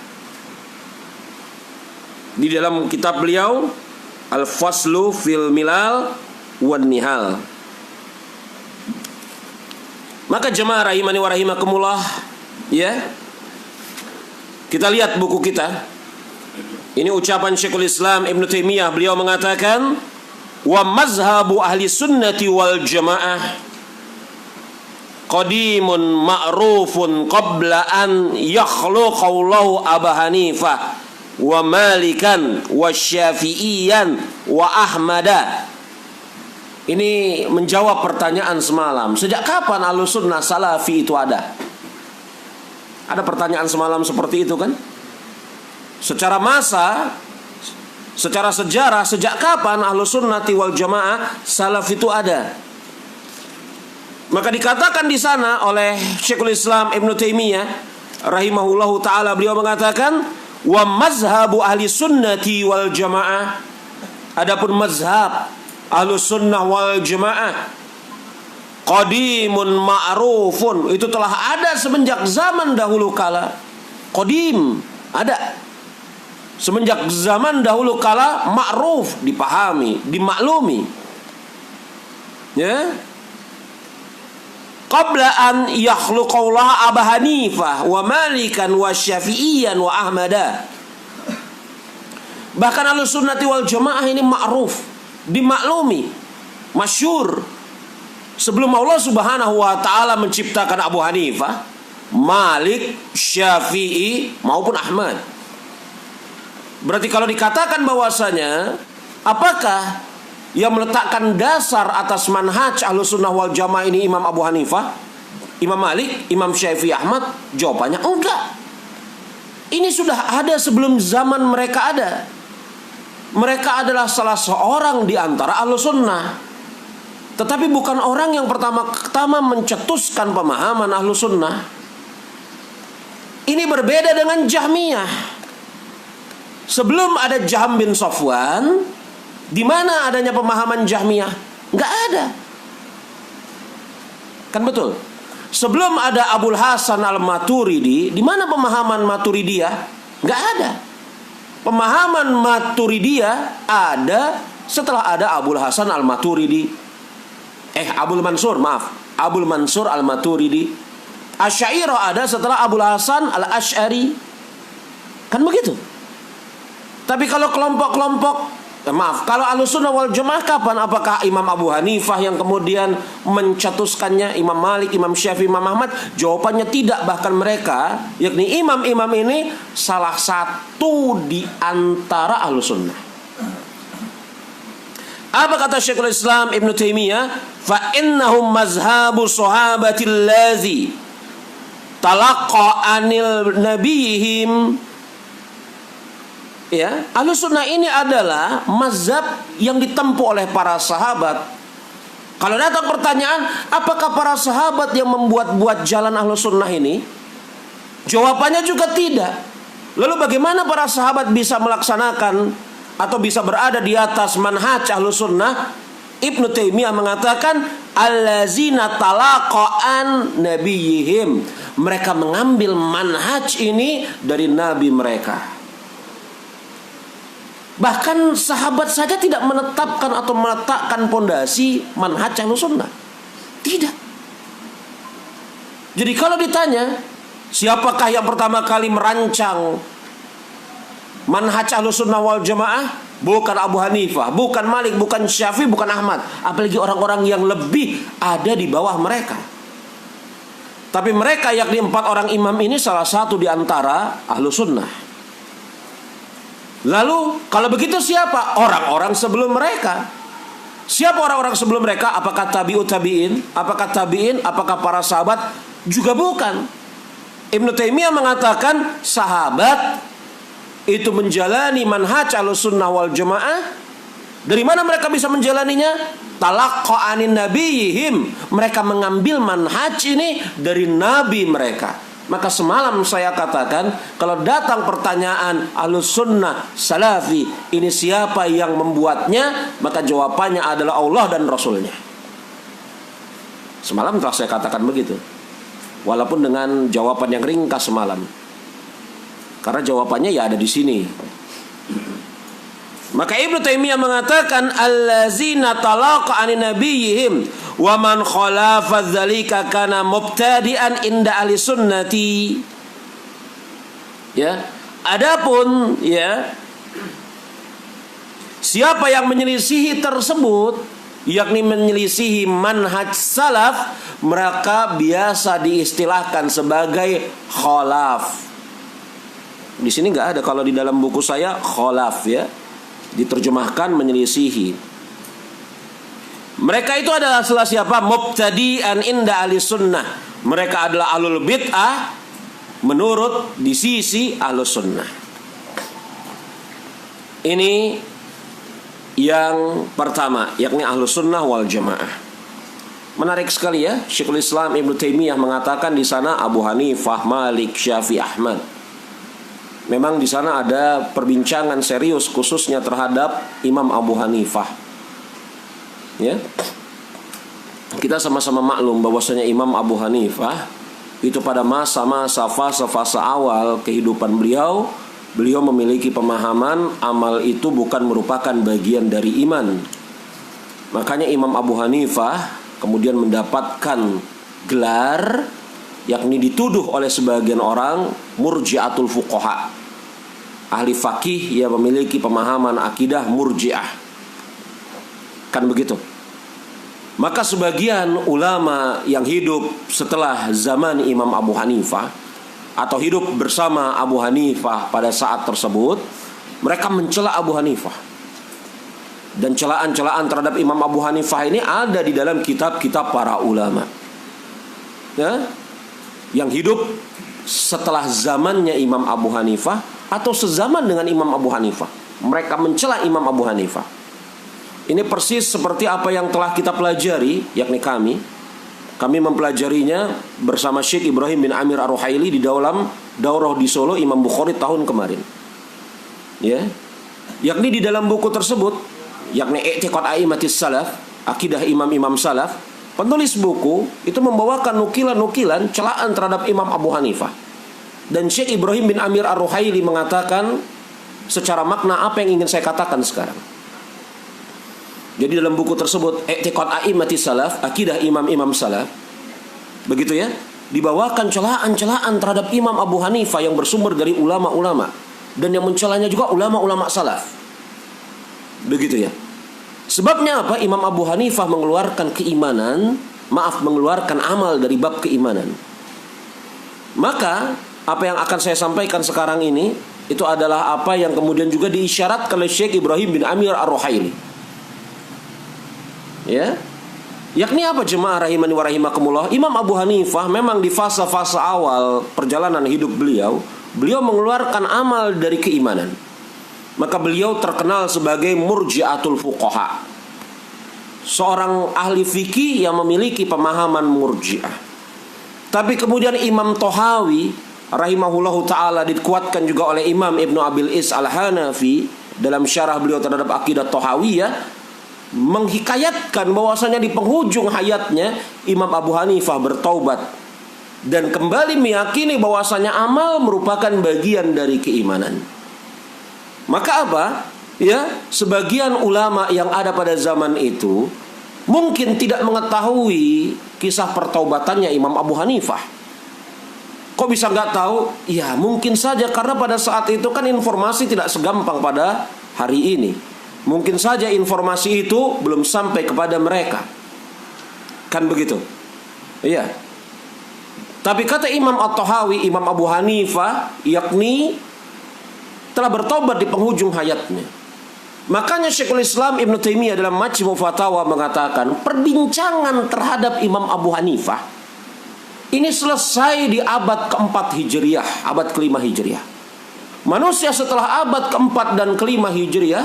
Di dalam kitab beliau Al-Faslu fil Milal wan Nihal. Maka jemaah rahimani wa rahimakumullah, ya. Kita lihat buku kita. Ini ucapan Syekhul Islam Ibn Taimiyah. Beliau mengatakan, "Wa mazhabu ahli sunnati wal jamaah qadimun ma'rufun qabla an yakhluqallahu Abu Hanifah wa Malikan wa Syafi'iyan wa Ahmada." Ini menjawab pertanyaan semalam. Sejak kapan Ahlus Sunnah Salafi itu ada? Ada pertanyaan semalam seperti itu kan? Secara masa, secara sejarah, sejak kapan Ahlus Sunnah wal Jamaah Salaf itu ada? Maka dikatakan di sana oleh Syekhul Islam Ibn Taimiyah rahimahullahu ta'ala, beliau mengatakan, wa mazhabu ahli sunnati wal jamaah, adapun mazhab Ahlus Sunnah wal Jamaah qadimun ma'rufun, itu telah ada semenjak zaman dahulu kala. Qadim, ada semenjak zaman dahulu kala, ma'ruf, dipahami, dimaklumi, ya. Qabla an yakhluqallah Abu Hanifah wa Malikan wa Syafi'iyan wa Ahmada. Bahkan Ahlus Sunnah wal Jamaah ini ma'ruf, dimaklumi, masyhur, sebelum Allah Subhanahu wa ta'ala menciptakan Abu Hanifah, Malik, Syafi'i maupun Ahmad. Berarti kalau dikatakan bahwasanya, apakah yang meletakkan dasar atas manhaj Ahlus Sunnah wal Jamaah ini Imam Abu Hanifah, Imam Malik, Imam Syafi'i, Ahmad? Jawabannya enggak. Ini sudah ada sebelum zaman mereka ada. Mereka adalah salah seorang di antara Ahlus Sunnah, tetapi bukan orang yang pertama mencetuskan pemahaman Ahlus Sunnah. Ini berbeda dengan Jahmiyah. Sebelum ada Jahm bin Safwan, di mana adanya pemahaman Jahmiyah? Enggak ada. Kan betul? Sebelum ada Abul Hasan Al-Maturidi, di mana pemahaman Maturidiyah? Enggak ada. Pemahaman Maturidiyah ada setelah ada Abul Hasan Al-Maturidi. Abul Mansur Al-Maturidi. Asy'ariyah ada setelah Abul Hasan Al-Asy'ari. Kan begitu? Tapi kalau kalau Ahlus Sunnah wal Jamaah kapan? Apakah Imam Abu Hanifah yang kemudian mencetuskannya, Imam Malik, Imam Syafi'i, Imam Ahmad? Jawabannya tidak. Bahkan mereka, yakni imam-imam ini, salah satu di antara Ahlus Sunnah. Apa kata Syekhul Islam Ibn Taimiyah? Fa innahum mazhabu sahabatil ladzi talaqqa anil nabiyihim. Ya, Ahlus Sunnah ini adalah mazhab yang ditempuh oleh para sahabat. Kalau datang pertanyaan, apakah para sahabat yang membuat jalan Ahlus Sunnah ini? Jawabannya juga tidak. Lalu bagaimana para sahabat bisa melaksanakan atau bisa berada di atas manhaj Ahlus Sunnah Ibnu Taimiyah mengatakan allazina talaqa'an nabiyihim, mereka mengambil manhaj ini dari nabi mereka. Bahkan sahabat saja tidak menetapkan atau meletakkan pondasi manhaj Ahlussunnah. Tidak. Jadi kalau ditanya siapakah yang pertama kali merancang manhaj Ahlussunnah wal Jamaah, bukan Abu Hanifah, bukan Malik, bukan Syafi'i, bukan Ahmad, apalagi orang-orang yang lebih ada di bawah mereka. Tapi mereka yakni 4 orang imam ini salah satu di antara Ahlussunnah. Lalu kalau begitu siapa orang-orang sebelum mereka? Siapa orang-orang sebelum mereka? Apakah tabi'ut tabi'in? Apakah tabi'in? Apakah para sahabat? Juga bukan. Ibnu Taimiyah mengatakan sahabat itu menjalani manhaj Ahlussunnah wal Jamaah. Dari mana mereka bisa menjalaninya? Talaqqa'anin nabiyihim, mereka mengambil manhaj ini dari nabi mereka. Maka semalam saya katakan, kalau datang pertanyaan Ahlussunnah Salafi, ini siapa yang membuatnya? Maka jawabannya adalah Allah dan Rasulnya. Semalam telah saya katakan begitu, walaupun dengan jawaban yang ringkas semalam, karena jawabannya ya ada di sini. Maka Ibnu Taimiyah mengatakan allazina talaqa'an nabiyihim wa man khalafa dzalika kana mubtadi'an inda ahli sunnati. Ya, adapun ya siapa yang menyelisihi tersebut, yakni menyelisihi manhaj salaf, mereka biasa diistilahkan sebagai khalaf. Di sini nggak ada, kalau di dalam buku saya khalaf ya, diterjemahkan menyelisihi. Mereka itu adalah salah siapa? Mubtadi'an inda ahli sunnah. Mereka adalah ahlul bid'ah menurut di sisi ahlus sunnah. Ini yang pertama, yakni ahlus sunnah wal jamaah. Menarik sekali ya, Syekhul Islam Ibnu Taimiyah mengatakan di sana Abu Hanifah, Malik, Syafi'i, Ahmad. Memang di sana ada perbincangan serius khususnya terhadap Imam Abu Hanifah. Ya. Kita sama-sama maklum bahwasanya Imam Abu Hanifah itu pada masa-masa fase-fase awal kehidupan beliau memiliki pemahaman amal itu bukan merupakan bagian dari iman. Makanya Imam Abu Hanifah kemudian mendapatkan gelar, yakni dituduh oleh sebagian orang murji'atul fuqaha, ahli fakih yang memiliki pemahaman akidah murji'ah. Kan begitu. Maka sebagian ulama yang hidup setelah zaman Imam Abu Hanifah atau hidup bersama Abu Hanifah pada saat tersebut, mereka mencela Abu Hanifah. Dan celaan-celaan terhadap Imam Abu Hanifah ini ada di dalam kitab-kitab para ulama. Ya, yang hidup setelah zamannya Imam Abu Hanifah atau sezaman dengan Imam Abu Hanifah, mereka mencela Imam Abu Hanifah. Ini persis seperti apa yang telah kita pelajari, yakni kami mempelajarinya bersama Syekh Ibrahim bin Amir Ar-Ruhaili di dalam daurah di Solo Imam Bukhari tahun kemarin. Ya, yakni di dalam buku tersebut, yakni I'tiqad A'immatis Salaf, akidah imam-imam salaf, penulis buku itu membawakan nukilan-nukilan celaan terhadap Imam Abu Hanifah. Dan Syekh Ibrahim bin Amir Ar-Ruhaili mengatakan secara makna apa yang ingin saya katakan sekarang. Jadi dalam buku tersebut I'tiqad A'immatis Salaf, akidah imam-imam salaf, begitu ya, dibawakan celaan-celaan terhadap Imam Abu Hanifah yang bersumber dari ulama-ulama, dan yang mencelanya juga ulama-ulama salaf. Begitu ya. Sebabnya apa? Imam Abu Hanifah mengeluarkan mengeluarkan amal dari bab keimanan. Maka apa yang akan saya sampaikan sekarang ini itu adalah apa yang kemudian juga diisyaratkan oleh Syekh Ibrahim bin Amir Ar-Ruhaili. Ya, yakni apa jemaah rahimani wa rahimakumullah? Imam Abu Hanifah memang di fase-fase awal perjalanan hidup beliau mengeluarkan amal dari keimanan. Maka beliau terkenal sebagai murji'atul fuqaha, seorang ahli fikih yang memiliki pemahaman murji'ah. Tapi kemudian Imam Thahawi rahimahullahu ta'ala dikuatkan juga oleh Imam Ibnu Abil Is Al-Hanafi dalam syarah beliau terhadap akidah Thahawiyah. menghikayatkan bahwasanya di penghujung hayatnya Imam Abu Hanifah bertaubat dan kembali meyakini bahwasanya amal merupakan bagian dari keimanan. Maka apa? Ya, sebagian ulama yang ada pada zaman itu mungkin tidak mengetahui kisah pertaubatannya Imam Abu Hanifah. Kok bisa nggak tahu? Ya mungkin saja karena pada saat itu kan informasi tidak segampang pada hari ini. Mungkin saja informasi itu belum sampai kepada mereka. Kan begitu? Iya. Tapi kata Imam At-Tahawi, Imam Abu Hanifah yakni telah bertobat di penghujung hayatnya. Makanya Syekhul Islam Ibn Taimiyah dalam Majmu' Fatawa mengatakan perbincangan terhadap Imam Abu Hanifah ini selesai di abad keempat Hijriah, abad kelima Hijriah. Manusia setelah abad keempat dan kelima Hijriah,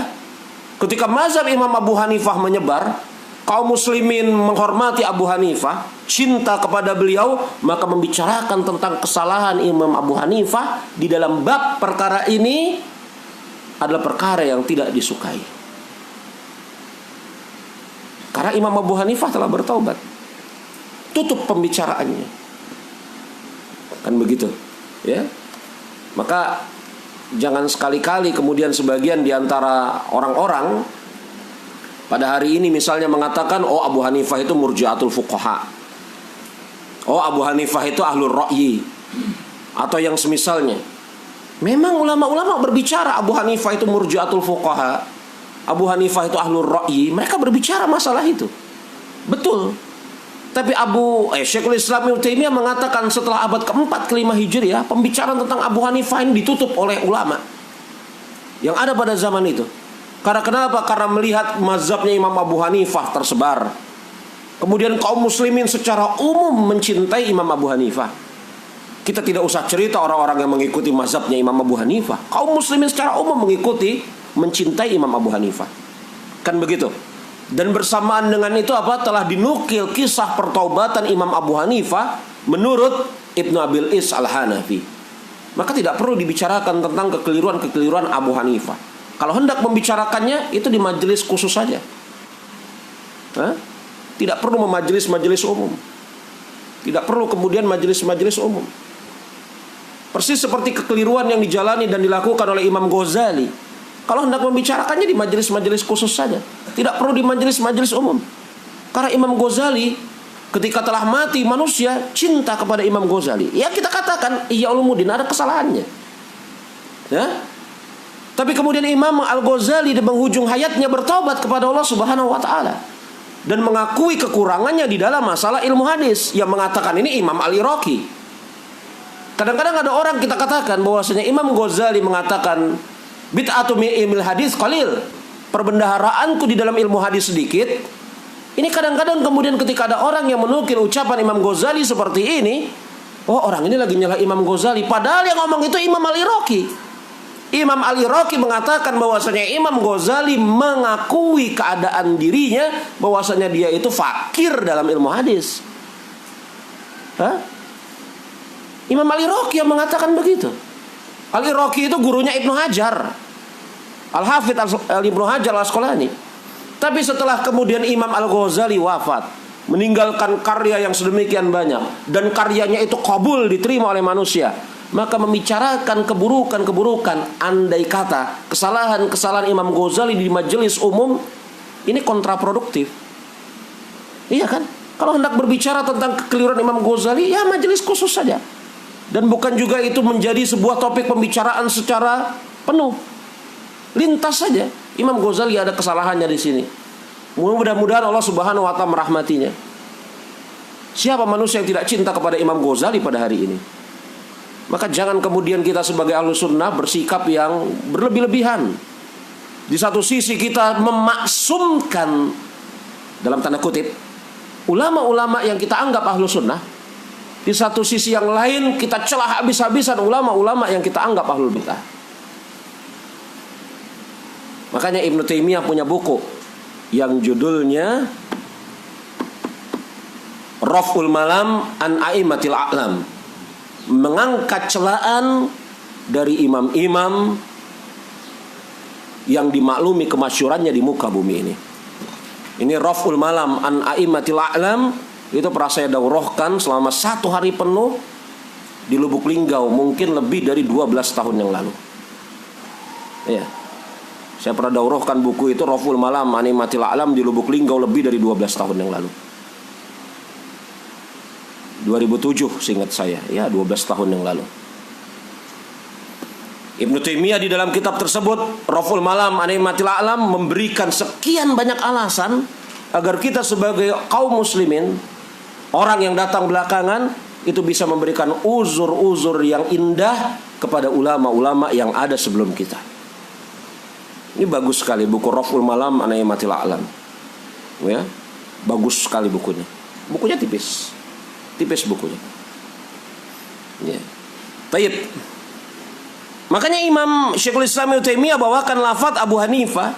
ketika mazhab Imam Abu Hanifah menyebar, kaum muslimin menghormati Abu Hanifah, cinta kepada beliau, maka membicarakan tentang kesalahan Imam Abu Hanifah di dalam bab perkara ini adalah perkara yang tidak disukai. Karena Imam Abu Hanifah telah bertaubat. Tutup pembicaraannya. Kan begitu, ya. Maka jangan sekali-kali kemudian sebagian di antara orang-orang pada hari ini misalnya mengatakan, oh Abu Hanifah itu murji'atul fuqaha, oh Abu Hanifah itu ahlul ra'yi, atau yang semisalnya. Memang ulama-ulama berbicara Abu Hanifah itu murji'atul fuqaha, Abu Hanifah itu ahlul ra'yi, mereka berbicara masalah itu. Betul. Tapi Syekhul Islam Ibnu Taimiyah mengatakan setelah abad keempat kelima Hijriah, pembicaraan tentang Abu Hanifah ini ditutup oleh ulama yang ada pada zaman itu. Karena kenapa? Karena melihat mazhabnya Imam Abu Hanifah tersebar. Kemudian kaum muslimin secara umum mencintai Imam Abu Hanifah. Kita tidak usah cerita orang-orang yang mengikuti mazhabnya Imam Abu Hanifah. Kaum muslimin secara umum mengikuti, mencintai Imam Abu Hanifah. Kan begitu? Dan bersamaan dengan itu apa? Telah dinukil kisah pertaubatan Imam Abu Hanifah menurut Ibnu Abil Is Al-Hanafi. Maka tidak perlu dibicarakan tentang kekeliruan-kekeliruan Abu Hanifah. Kalau hendak membicarakannya itu di majelis khusus saja. Tidak perlu majelis-majelis umum. Tidak perlu kemudian majelis-majelis umum. Persis seperti kekeliruan yang dijalani dan dilakukan oleh Imam Ghazali. Kalau hendak membicarakannya di majelis-majelis khusus saja, tidak perlu di majelis-majelis umum. Karena Imam Ghazali ketika telah mati, manusia cinta kepada Imam Ghazali. Ya kita katakan Ihya Ulumuddin ada kesalahannya. Ya. Tapi kemudian Imam Al-Ghazali di penghujung hayatnya bertobat kepada Allah Subhanahu wa taala dan mengakui kekurangannya di dalam masalah ilmu hadis, yang mengatakan ini Imam Al-Iraqi. Kadang-kadang ada orang kita katakan bahwasanya Imam Ghazali mengatakan bid'atu ilmil hadis qalil, perbendaharaanku di dalam ilmu hadis sedikit. Ini kadang-kadang kemudian ketika ada orang yang menukil ucapan Imam Ghazali seperti ini, oh orang ini lagi nyala Imam Ghazali, padahal yang ngomong itu Imam Al-Iraqi. Imam Al-Iraqi mengatakan bahwasanya Imam Ghazali mengakui keadaan dirinya bahwasanya dia itu fakir dalam ilmu hadis. Imam Al-Iraqi yang mengatakan begitu. Al-Iraqi itu gurunya Ibnu Hajar, Al-Hafidz Ibnu Hajar Al-Asqalani. Tapi setelah kemudian Imam Al-Ghazali wafat, meninggalkan karya yang sedemikian banyak, dan karyanya itu kabul diterima oleh manusia, maka membicarakan keburukan-keburukan, andai kata kesalahan-kesalahan Imam Ghazali di majelis umum, ini kontraproduktif. Iya kan? Kalau hendak berbicara tentang kekeliruan Imam Ghazali, ya majelis khusus saja. Dan bukan juga itu menjadi sebuah topik pembicaraan secara penuh. Lintas saja. Imam Ghazali ada kesalahannya di sini. Mudah-mudahan Allah Subhanahu wa taala merahmatinya. Siapa manusia yang tidak cinta kepada Imam Ghazali pada hari ini? Maka jangan kemudian kita sebagai Ahlus Sunnah bersikap yang berlebih-lebihan. Di satu sisi kita memaksumkan dalam tanda kutip ulama-ulama yang kita anggap Ahlus Sunnah. Di satu sisi yang lain kita celah habis-habisan ulama-ulama yang kita anggap ahlul bidah. Makanya Ibnu Taimiyah punya buku yang judulnya Raf'ul Malam an A'immatil A'lam, mengangkat celaan dari imam-imam yang dimaklumi kemasyhurannya di muka bumi ini. Ini Raf'ul Malam an A'immatil A'lam, itu pernah saya daurahkan selama 1 hari penuh di Lubuk Linggau, mungkin lebih dari 12 tahun yang lalu. Ya. Saya pernah daurahkan buku itu, Raf'ul Malam an A'immatil A'lam, di Lubuk Linggau lebih dari 12 tahun yang lalu. 2007 seingat saya, ya 12 tahun yang lalu. Ibnu Taimiyah di dalam kitab tersebut, Raf'ul Malam an A'immatil A'lam, memberikan sekian banyak alasan agar kita sebagai kaum muslimin, orang yang datang belakangan, itu bisa memberikan uzur-uzur yang indah kepada ulama-ulama yang ada sebelum kita. Ini bagus sekali buku Raf'ul Malam an A'immatil A'lam. Ya, bagus sekali bukunya. Bukunya tipis bukunya. Ya. Baik. Makanya Imam Syekhul Islam Ibnu Taimiyah bawakan lafaz Abu Hanifah.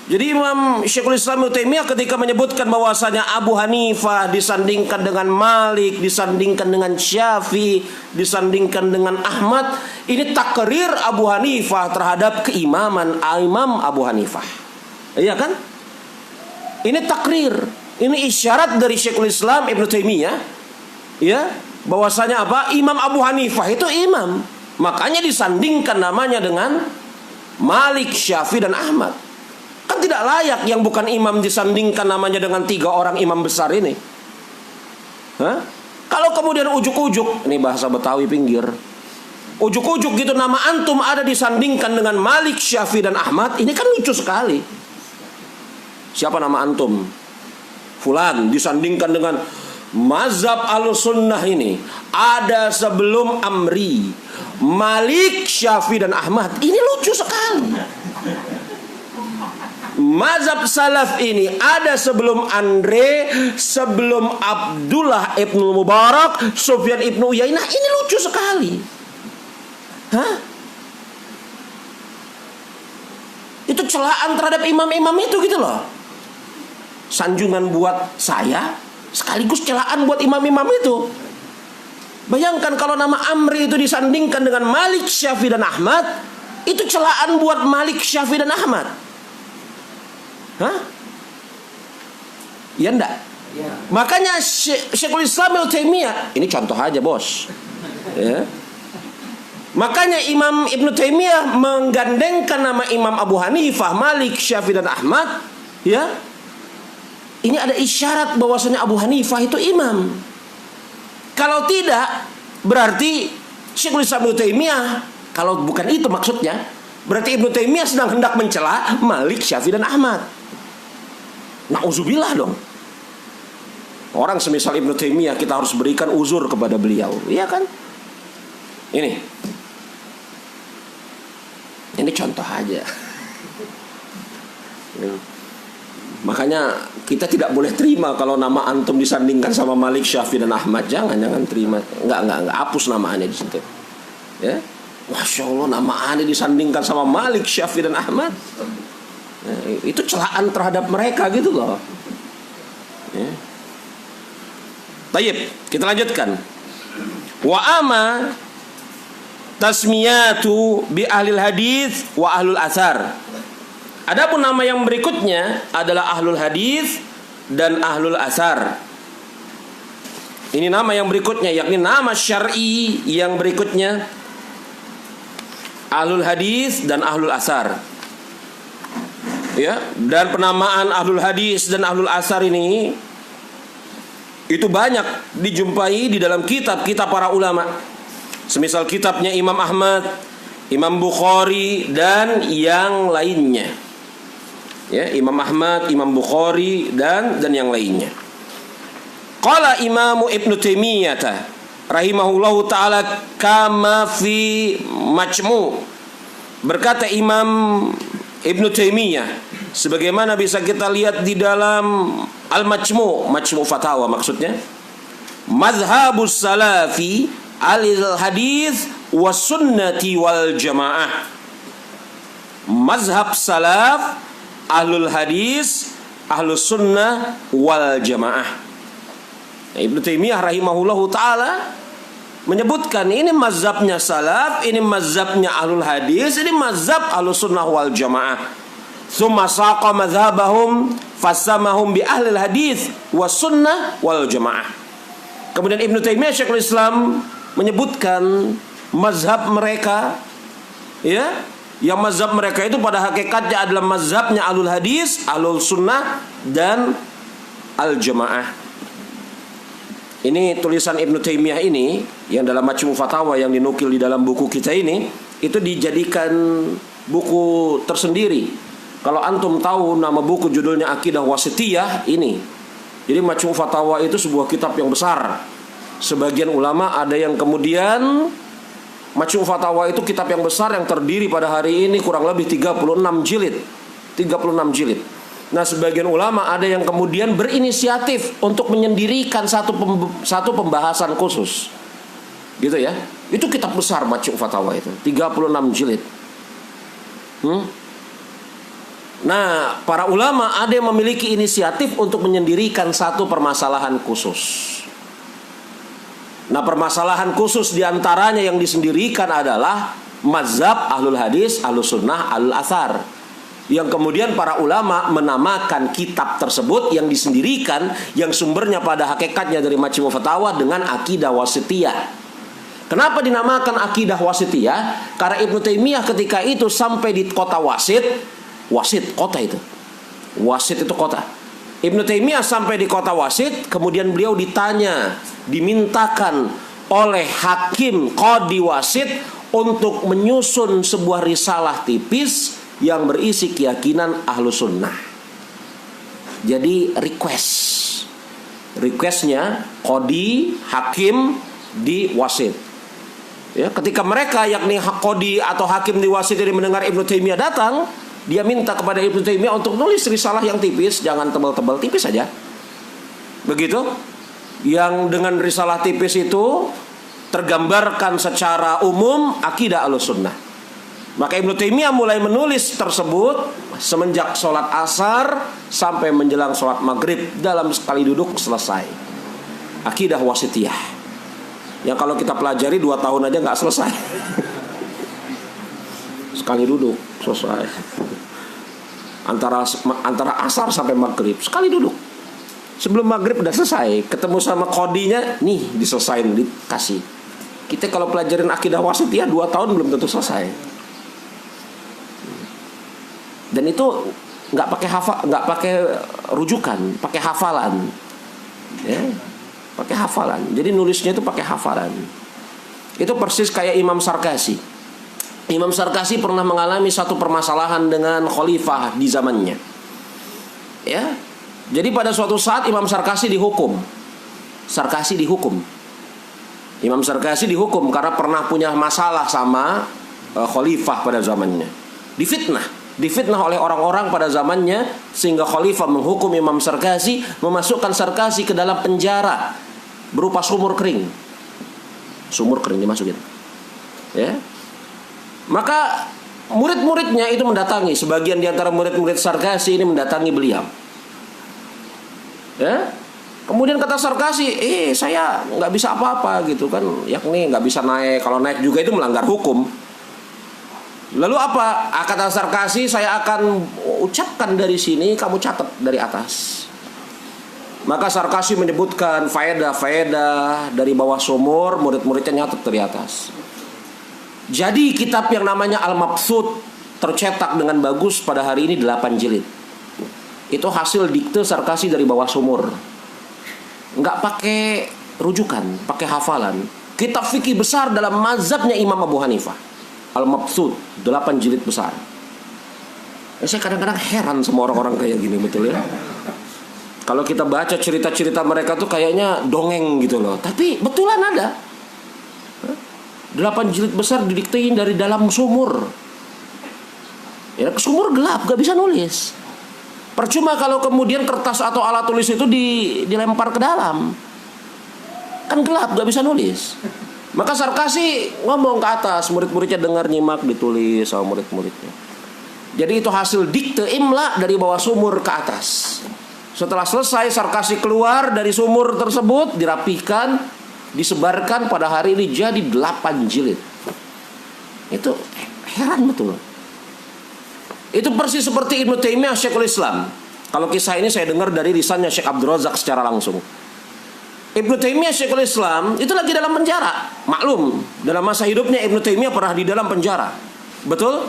Jadi Imam Syekhul Islam Ibnu Taimiyah ketika menyebutkan bahwasanya Abu Hanifah disandingkan dengan Malik, disandingkan dengan Syafi'i, disandingkan dengan Ahmad, ini takrir Abu Hanifah terhadap keimaman Imam Abu Hanifah. Iya kan? Ini takrir, ini isyarat dari Syekhul Islam Ibnu Taimiyah, ya, bahwasanya apa? Imam Abu Hanifah itu imam. Makanya disandingkan namanya dengan Malik, Syafi'i dan Ahmad. Kan tidak layak yang bukan imam disandingkan namanya dengan 3 orang imam besar ini. Hah? Kalau kemudian ujuk-ujuk, ini bahasa Betawi pinggir, ujuk-ujuk gitu nama antum ada disandingkan dengan Malik, Syafi'i dan Ahmad, ini kan lucu sekali. Siapa nama antum? Fulan disandingkan dengan mazhab Ahlussunnah ini ada sebelum Amri, Malik, Syafi'i dan Ahmad. Ini lucu sekali. Mazhab salaf ini ada sebelum Andre, sebelum Abdullah ibnu Mubarak, Sufyan ibnu Uyainah. Ini lucu sekali. Hah? Itu celaan terhadap imam-imam itu gitu loh. Sanjungan buat saya, sekaligus celaan buat imam-imam itu. Bayangkan kalau nama Amri itu disandingkan dengan Malik, Syafi'i dan Ahmad, itu celaan buat Malik, Syafi'i dan Ahmad. Hah? Ya enggak? Ya. Makanya Syekhul Islam Ibnu Taimiyah, ini contoh aja bos. Ya. Makanya Imam Ibnu Taimiyah menggandengkan nama Imam Abu Hanifah, Malik, Syafi'i dan Ahmad. Ya. Ini ada isyarat bahwasanya Abu Hanifah itu imam. Kalau tidak, berarti Syekhul Islam Ibnu Taimiyah, kalau bukan itu maksudnya, berarti Ibnu Taimiyah sedang hendak mencela Malik, Syafi'i dan Ahmad. Nauzubillah dong. Orang semisal Ibnu Taimiyah kita harus berikan uzur kepada beliau, iya kan? Ini contoh aja. Makanya kita tidak boleh terima kalau nama antum disandingkan sama Malik, Syafi'i dan Ahmad. Jangan terima. Enggak, hapus nama ane di situ. Ya. Masya Allah, nama ane disandingkan sama Malik, Syafi'i dan Ahmad. Nah, itu celaan terhadap mereka gitu loh. Ya. Baik, kita lanjutkan. Wa ama tasmiyatu bi ahlil hadis wa ahlul athar. Adapun nama yang berikutnya adalah ahlul hadis dan ahlul athar. Ini nama yang berikutnya, yakni nama syar'i yang berikutnya, ahlul hadis dan ahlul athar. Ya, dan penamaan ahlul hadis dan ahlul athar ini itu banyak dijumpai di dalam kitab-kitab para ulama. Semisal kitabnya Imam Ahmad, Imam Bukhari dan yang lainnya. Ya, Imam Ahmad, Imam Bukhari dan yang lainnya. Qala Imam Ibnu Taimiyah rahimahullahu taala kama fi Majmu'. Berkata Imam Ibnu Taimiyah sebagaimana bisa kita lihat di dalam Al-Majmu', Majmu' Fatawa maksudnya, mazhabus salafi al-hadis was sunnati wal jamaah. Mazhab salaf ahlul hadis, ahlus sunnah wal jamaah. Ibnu Taimiyah rahimahullahu taala menyebutkan ini mazhabnya salaf, ini mazhabnya ahlul hadis, ini mazhab ahlus sunnah wal jamaah. Tsumma saqa madhhabahum fasamahum bi ahlil hadis was sunnah wal jamaah. Kemudian Ibnu Taimiyah Syekhul Islam menyebutkan mazhab mereka, ya, yang mazhab mereka itu pada hakikatnya adalah mazhabnya ahlul hadis, ahlul sunnah, dan al jamaah. Ini tulisan Ibnu Taimiyah ini yang dalam Majmu' Fatawa yang dinukil di dalam buku kita ini, itu dijadikan buku tersendiri. Kalau antum tahu nama buku judulnya Aqidah Wasithiyah ini. Jadi Majmu' Fatawa itu sebuah kitab yang besar. Sebagian ulama ada yang kemudian Majmu' Fatawa itu kitab yang besar yang terdiri pada hari ini kurang lebih 36 jilid. 36 jilid. Nah, sebagian ulama ada yang kemudian berinisiatif untuk menyendirikan satu pembahasan khusus. Gitu ya. Itu kitab besar Majmu' Fatawa itu, 36 jilid. Nah, para ulama ada yang memiliki inisiatif untuk menyendirikan satu permasalahan khusus. Nah, permasalahan khusus diantaranya yang disendirikan adalah mazhab ahlul hadis, ahlus sunnah, ahlul athar. Yang kemudian para ulama menamakan kitab tersebut yang disendirikan, yang sumbernya pada hakikatnya dari Majmu' Fatawa, dengan Aqidah Wasithiyah. Kenapa dinamakan Aqidah Wasithiyah? Karena Ibnu Taimiyah ketika itu sampai di kota Wasit kota itu. Wasit itu kota. Ibnu Taimiyah sampai di kota Wasit, kemudian beliau dimintakan oleh hakim Qadhi Wasit untuk menyusun sebuah risalah tipis yang berisi keyakinan ahlu sunnah. Jadi requestnya Qadhi, hakim di Wasit. Ya, ketika mereka yakni Qadhi atau hakim di Wasit ini mendengar Ibnu Taimiyah datang, dia minta kepada Ibnu Taimiyah untuk nulis risalah yang tipis, jangan tebal-tebal, tipis saja. Begitu. Yang dengan risalah tipis itu tergambarkan secara umum akidah Ahlussunnah. Maka Ibnu Taimiyah mulai menulis tersebut semenjak sholat asar sampai menjelang sholat maghrib, dalam sekali duduk selesai. Aqidah Wasithiyah. Yang kalau kita pelajari 2 tahun aja nggak selesai. Sekali duduk selesai. Antara asar sampai maghrib sekali duduk. Sebelum maghrib udah selesai. Ketemu sama Qadhinya, nih diselesain, dikasih. Kita kalau pelajarin akidah Wasithiyah 2 tahun belum tentu selesai. Dan itu nggak pakai rujukan, pakai hafalan. Ya, pakai hafalan. Jadi nulisnya itu pakai hafalan. Itu persis kayak Imam Sarkasi. Imam Sarkasi pernah mengalami satu permasalahan dengan khalifah di zamannya. Ya. Jadi pada suatu saat Imam Sarkasi dihukum. Imam Sarkasi dihukum karena pernah punya masalah sama khalifah pada zamannya. Difitnah oleh orang-orang pada zamannya, sehingga khalifah menghukum Imam Sarkasi, memasukkan Sarkasi ke dalam penjara berupa sumur kering. Sumur kering dimasukin. Ya. Maka murid-muridnya itu mendatangi, sebagian di antara murid-murid Sarkasi ini mendatangi beliau. Ya. Kemudian kata Sarkasi, saya nggak bisa apa-apa gitu kan, yakni nggak bisa naik. Kalau naik juga itu melanggar hukum. Lalu apa? Kata Sarkasi, saya akan ucapkan dari sini, kamu catat dari atas. Maka Sarkasi menyebutkan faedah dari bawah sumur, murid-muridnya nyatet dari atas. Jadi kitab yang namanya Al-Mabsut tercetak dengan bagus pada hari ini 8 jilid. Itu hasil dikte Sarkasi dari bawah sumur. Nggak pakai rujukan, pakai hafalan. Kitab fikih besar dalam mazhabnya Imam Abu Hanifah. Al-Mabsut 8 jilid besar. Saya kadang-kadang heran sama orang-orang kayak gini, betul ya. Kalau kita baca cerita-cerita mereka tuh kayaknya dongeng gitu loh. Tapi betulan ada 8 jilid besar didiktein dari dalam sumur. Ya, sumur gelap, gak bisa nulis. Percuma kalau kemudian kertas atau alat tulis itu dilempar ke dalam. Kan gelap, gak bisa nulis. Maka Sarkasi ngomong ke atas, murid-muridnya dengar, nyimak, ditulis sama murid-muridnya. Jadi itu hasil dikte imla dari bawah sumur ke atas. Setelah selesai, Sarkasi keluar dari sumur tersebut, dirapihkan, disebarkan, pada hari ini jadi 8 jilid. Itu heran betul. Itu persis seperti Ibnu Taimiyah Syekhul Islam. Kalau kisah ini saya dengar dari lisannya Syekh Abdul Razak secara langsung. Ibnu Taimiyah Syekhul Islam itu lagi dalam penjara. Maklum, dalam masa hidupnya Ibnu Taimiyah pernah di dalam penjara. Betul?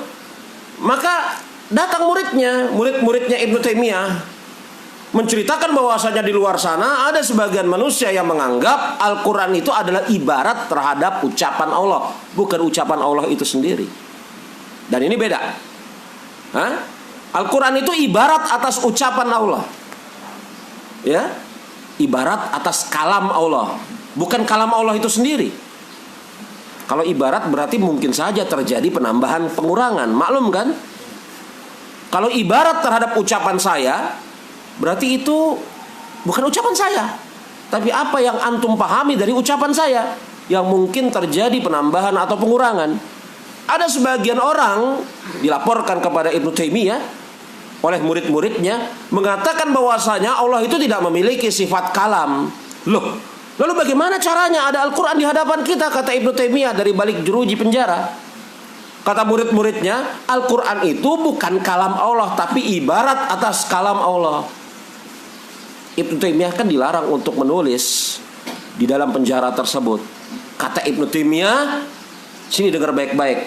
Maka datang murid-muridnya Ibnu Taimiyah menceritakan bahwasanya di luar sana ada sebagian manusia yang menganggap Al-Quran itu adalah ibarat terhadap ucapan Allah, bukan ucapan Allah itu sendiri. Dan ini beda. Al-Quran itu ibarat atas ucapan Allah, ya, ibarat atas kalam Allah, bukan kalam Allah itu sendiri. Kalau ibarat berarti mungkin saja terjadi penambahan pengurangan, maklum kan? Kalau ibarat terhadap ucapan saya, berarti itu bukan ucapan saya, tapi apa yang antum pahami dari ucapan saya, yang mungkin terjadi penambahan atau pengurangan. Ada sebagian orang dilaporkan kepada Ibnu Taimiyah oleh murid-muridnya mengatakan bahwasanya Allah itu tidak memiliki sifat kalam. Loh, lalu bagaimana caranya ada Al-Quran di hadapan kita, kata Ibnu Taimiyah dari balik jeruji penjara. Kata murid-muridnya, Al-Quran itu bukan kalam Allah, tapi ibarat atas kalam Allah. Ibnu Taimiyah kan dilarang untuk menulis di dalam penjara tersebut. Kata Ibnu Taimiyah, sini dengar baik-baik,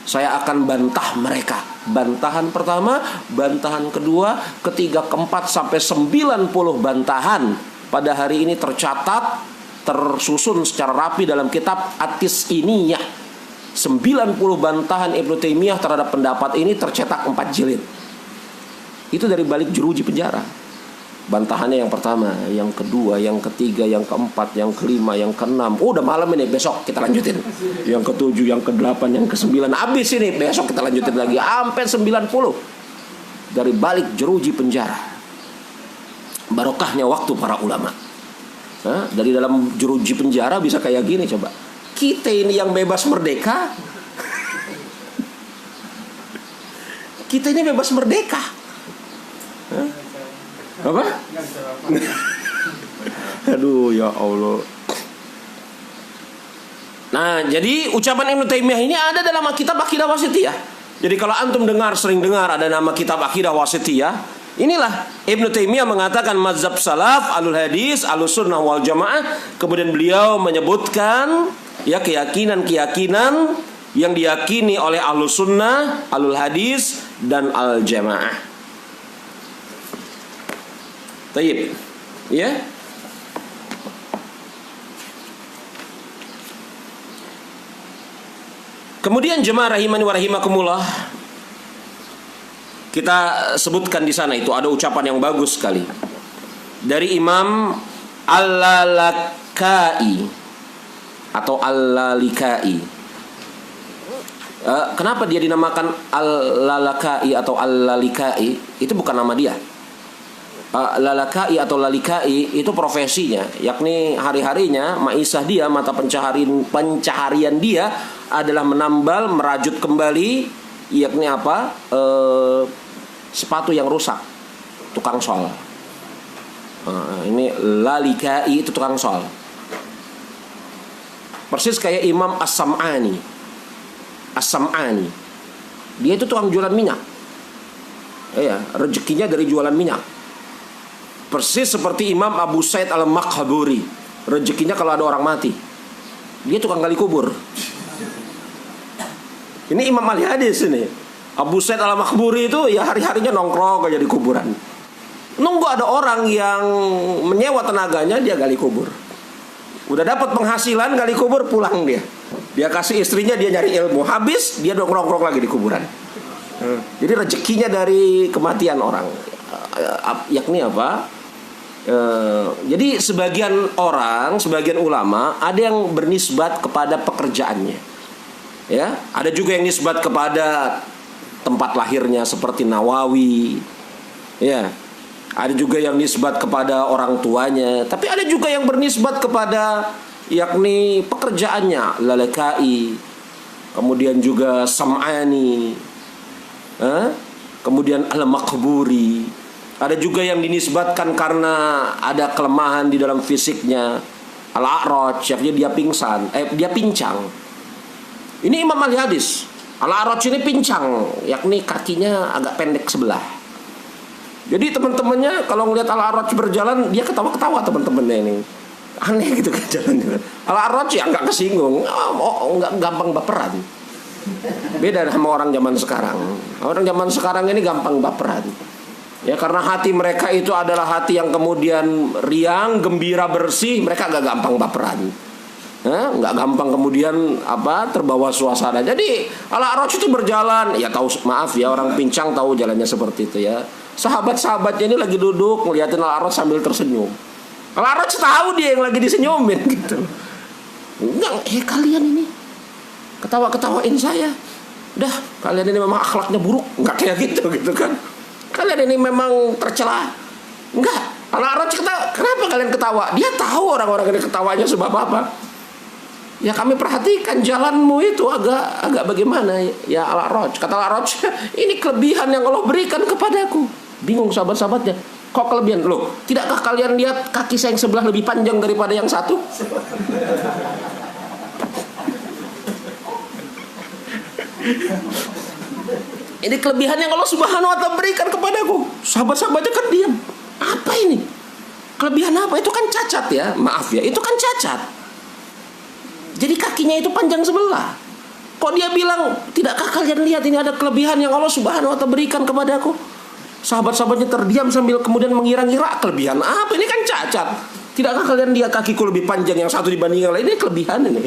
saya akan bantah mereka. Bantahan pertama, bantahan kedua, ketiga, keempat, sampai 90 bantahan. Pada hari ini tercatat, tersusun secara rapi dalam kitab At-Tis'iniyah. 90 bantahan Ibnu Taimiyah terhadap pendapat ini tercetak 4 jilid. Itu dari balik jeruji penjara. Bantahannya yang pertama, yang kedua, yang ketiga, yang keempat, yang kelima, yang keenam. Oh, udah malam ini, besok kita lanjutin. Yang ketujuh, yang kedelapan, yang kesembilan. Habis ini, besok kita lanjutin lagi. Sampai 90. Dari balik jeruji penjara. Barokahnya waktu para ulama. Dari dalam jeruji penjara bisa kayak gini coba. Kita ini yang bebas merdeka. Kita ini bebas merdeka. Apa? Aduh, ya Allah. Nah, jadi ucapan Ibnu Taimiyah ini ada dalam kitab Aqidah Wasithiyah. Jadi kalau antum sering dengar ada nama kitab Aqidah Wasithiyah, inilah Ibnu Taimiyah mengatakan mazhab salaf, alul hadis, alus sunnah wal jamaah. Kemudian beliau menyebutkan ya keyakinan-keyakinan yang diyakini oleh alus sunnah, alul hadis, dan al jamaah. Taib, ya. Kemudian jemaah rahimani wa rahimakumullah, kita sebutkan di sana itu ada ucapan yang bagus sekali dari Imam Al-Lalaka'i atau Al-Lalikai. Kenapa dia dinamakan Al-Lalaka'i atau Al-Lalikai? Itu bukan nama dia. Lalakai atau lalikai itu profesinya, yakni hari-harinya maisah dia, mata pencaharian dia adalah menambal, merajut kembali, yakni apa? Sepatu yang rusak, tukang sol. Ini lalikai, itu tukang sol. Persis kayak Imam As-Sam'ani. As-Sam'ani, dia itu tukang jualan minyak. Ya, rezekinya dari jualan minyak. Persis seperti Imam Abu Said Al-Makhaburi, rezekinya kalau ada orang mati, dia tukang gali kubur. Ini Imam ahli hadis ini. Abu Said Al-Makhaburi itu ya hari-harinya nongkrong aja di kuburan, nunggu ada orang yang menyewa tenaganya, dia gali kubur. Udah dapat penghasilan gali kubur, pulang dia kasih istrinya, dia nyari ilmu, habis dia nongkrong lagi di kuburan. Jadi rezekinya dari kematian orang, yakni apa? Jadi sebagian orang, sebagian ulama ada yang bernisbat kepada pekerjaannya, ya. Ada juga yang nisbat kepada tempat lahirnya seperti Nawawi, ya. Ada juga yang nisbat kepada orang tuanya, tapi ada juga yang bernisbat kepada yakni pekerjaannya, Lalakai, kemudian juga Sam'ani, kemudian Al-Makburi. Ada juga yang dinisbatkan karena ada kelemahan di dalam fisiknya, Al-A'raj, dia pingsan, dia pincang. Ini Imam ahli hadis. Al-A'raj ini pincang, yakni kakinya agak pendek sebelah. Jadi teman-temannya kalau ngelihat Al-A'raj berjalan, dia ketawa-ketawa teman-temannya ini. Aneh gitu kan jalannya. Al-A'raj ya nggak kesinggung, nggak gampang baperan. Beda sama orang zaman sekarang. Orang zaman sekarang ini gampang baperan. Ya karena hati mereka itu adalah hati yang kemudian riang, gembira, bersih, mereka agak gampang baperan. Nggak gampang kemudian terbawa suasana. Jadi Al-A'raj itu berjalan, ya tahu, maaf ya, orang pincang tahu jalannya seperti itu ya. Sahabat-sahabatnya ini lagi duduk ngeliatin Al-A'raj sambil tersenyum. Al-A'raj tahu dia yang lagi disenyumin gitu. Enggak, kalian ini ketawa-ketawain saya. Udah, kalian ini memang akhlaknya buruk. Enggak kayak gitu kan. Kalian ini memang tercela. Enggak, Al-A'raj kenapa kalian ketawa? Dia tahu orang-orang ini ketawanya sebab apa. Ya kami perhatikan jalanmu itu agak bagaimana ya Al-A'raj. Kata Al-A'raj, ini kelebihan yang Allah berikan kepadaku. Bingung sahabat-sahabatnya. Kok kelebihan? Loh, tidakkah kalian lihat kaki saya yang sebelah lebih panjang daripada yang satu? Ini kelebihan yang Allah Subhanahu wa Ta'ala berikan kepadaku. Sahabat-sahabatnya kan diam. Apa ini? Kelebihan apa? Itu kan cacat ya. Maaf ya, itu kan cacat. Jadi kakinya itu panjang sebelah. Kok dia bilang, tidakkah kalian lihat ini ada kelebihan yang Allah Subhanahu wa Ta'ala berikan kepadaku? Sahabat-sahabatnya terdiam sambil kemudian mengira-ngira, kelebihan apa? Ini kan cacat. Tidakkah kalian lihat kakiku lebih panjang yang satu dibanding yang lain? Ini kelebihan ini.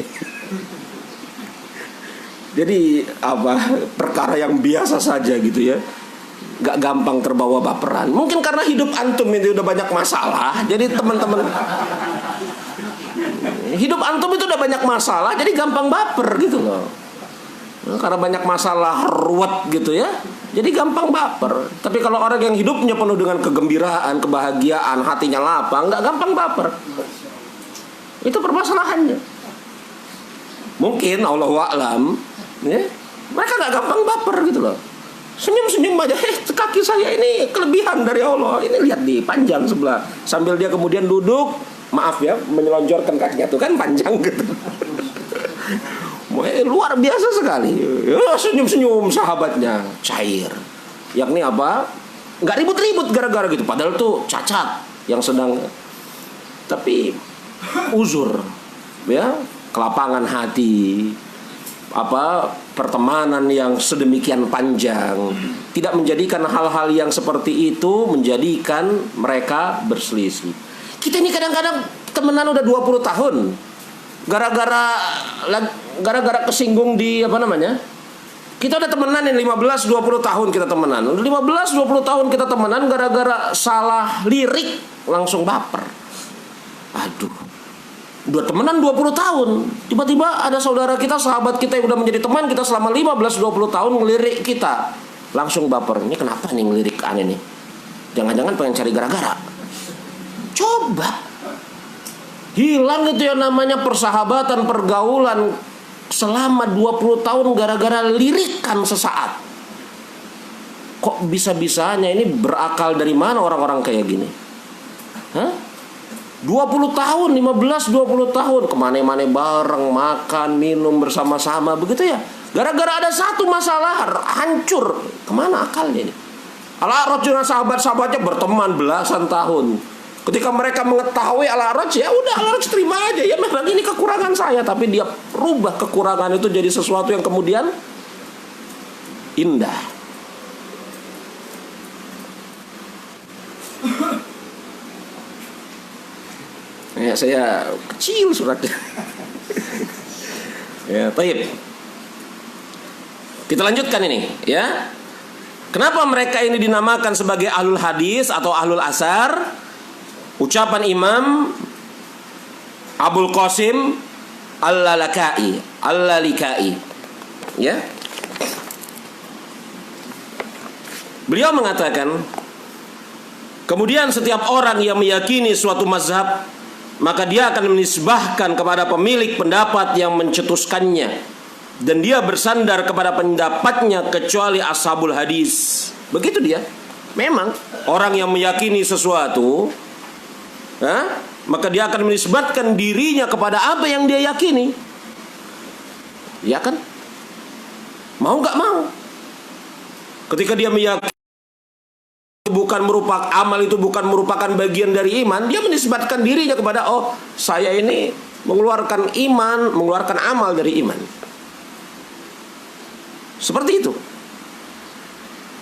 Jadi perkara yang biasa saja gitu ya. Gak gampang terbawa baperan. Mungkin karena hidup antum itu udah banyak masalah. Jadi teman-teman, hidup antum itu udah banyak masalah, jadi gampang baper gitu loh. Karena banyak masalah ruwet gitu ya, jadi gampang baper. Tapi kalau orang yang hidupnya penuh dengan kegembiraan, kebahagiaan, hatinya lapang, nggak gampang baper. Itu permasalahannya. Mungkin Allahu a'lam, ya, mereka nggak gampang baper gitu loh. Senyum-senyum aja, kaki saya ini kelebihan dari Allah. Ini lihat di panjang sebelah. Sambil dia kemudian duduk, maaf ya, menyelonjorkan kakinya tuh kan panjang gitu. Luar biasa sekali. Senyum-senyum sahabatnya, cair. Yakni apa? Nggak ribut-ribut gara-gara gitu. Padahal tuh cacat yang sedang. Tapi uzur, ya, kelapangan hati, pertemanan yang sedemikian panjang tidak menjadikan hal-hal yang seperti itu menjadikan mereka berselisih. Kita ini kadang-kadang temenan udah 20 tahun. Gara-gara kesinggung di kita udah temenan yang 15-20 tahun kita temenan. 15-20 tahun kita temenan gara-gara salah lirik langsung baper. Aduh. Udah temenan 20 tahun. Tiba-tiba ada saudara kita, sahabat kita yang udah menjadi teman kita selama 15-20 tahun ngelirik kita. Langsung baper. Ini kenapa nih ngelirik aneh nih? Jangan-jangan pengen cari gara-gara. Coba. Hilang itu yang namanya persahabatan, pergaulan selama 20 tahun gara-gara lirikan sesaat. Kok bisa-bisanya ini berakal dari mana orang-orang kayak gini? 20 tahun, 15-20 tahun kemana-mana bareng, makan, minum bersama-sama begitu ya. Gara-gara ada satu masalah hancur. Kemana akalnya ini? Al-A'raj dengan sahabat-sahabatnya berteman belasan tahun. Ketika mereka mengetahui Al-A'raj, ya udah Al-A'raj terima aja. Ya memang ini kekurangan saya, tapi dia rubah kekurangan itu jadi sesuatu yang kemudian indah. Ya, saya kecil suratnya. Ya, taib. Kita lanjutkan ini, ya. Kenapa mereka ini dinamakan sebagai ahlul hadis atau ahlul asar? Ucapan Imam Abul Qasim Al-Lalikai, ya. Beliau mengatakan, kemudian setiap orang yang meyakini suatu mazhab, maka dia akan menisbahkan kepada pemilik pendapat yang mencetuskannya, dan dia bersandar kepada pendapatnya kecuali ashabul hadis. Begitu dia. Memang orang yang meyakini sesuatu, maka dia akan menisbatkan dirinya kepada apa yang dia yakini. Ya kan? Mau nggak mau. Ketika dia meyakini amal itu bukan merupakan bagian dari iman, dia menisbatkan dirinya kepada, oh, saya ini mengeluarkan iman, mengeluarkan amal dari iman. Seperti itu.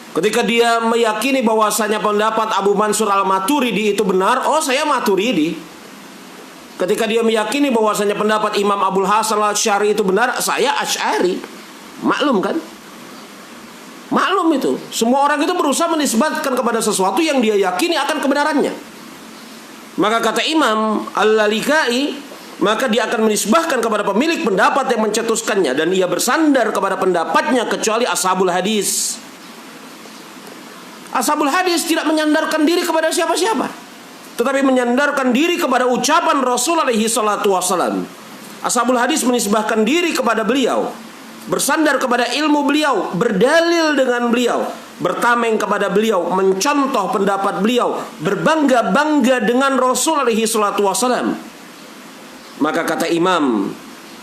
Ketika dia meyakini bahwasanya pendapat Abu Mansur al-Maturidi itu benar, oh, saya Maturidi. Ketika dia meyakini bahwasanya pendapat Imam Abul Hasan al-Asy'ari itu benar, saya Asy'ari. Maklum kan? Maklum itu. Semua orang itu berusaha menisbatkan kepada sesuatu yang dia yakini akan kebenarannya. Maka kata Imam Al-Lalikai, maka dia akan menisbahkan kepada pemilik pendapat yang mencetuskannya, dan ia bersandar kepada pendapatnya kecuali ashabul hadis. Ashabul hadis tidak menyandarkan diri kepada siapa-siapa, tetapi menyandarkan diri kepada ucapan Rasul alaihi salatu wassalam. Ashabul hadis menisbahkan diri kepada beliau, bersandar kepada ilmu beliau, berdalil dengan beliau, bertameng kepada beliau, mencontoh pendapat beliau, berbangga-bangga dengan Rasul alaihi salatu wassalam. Maka kata Imam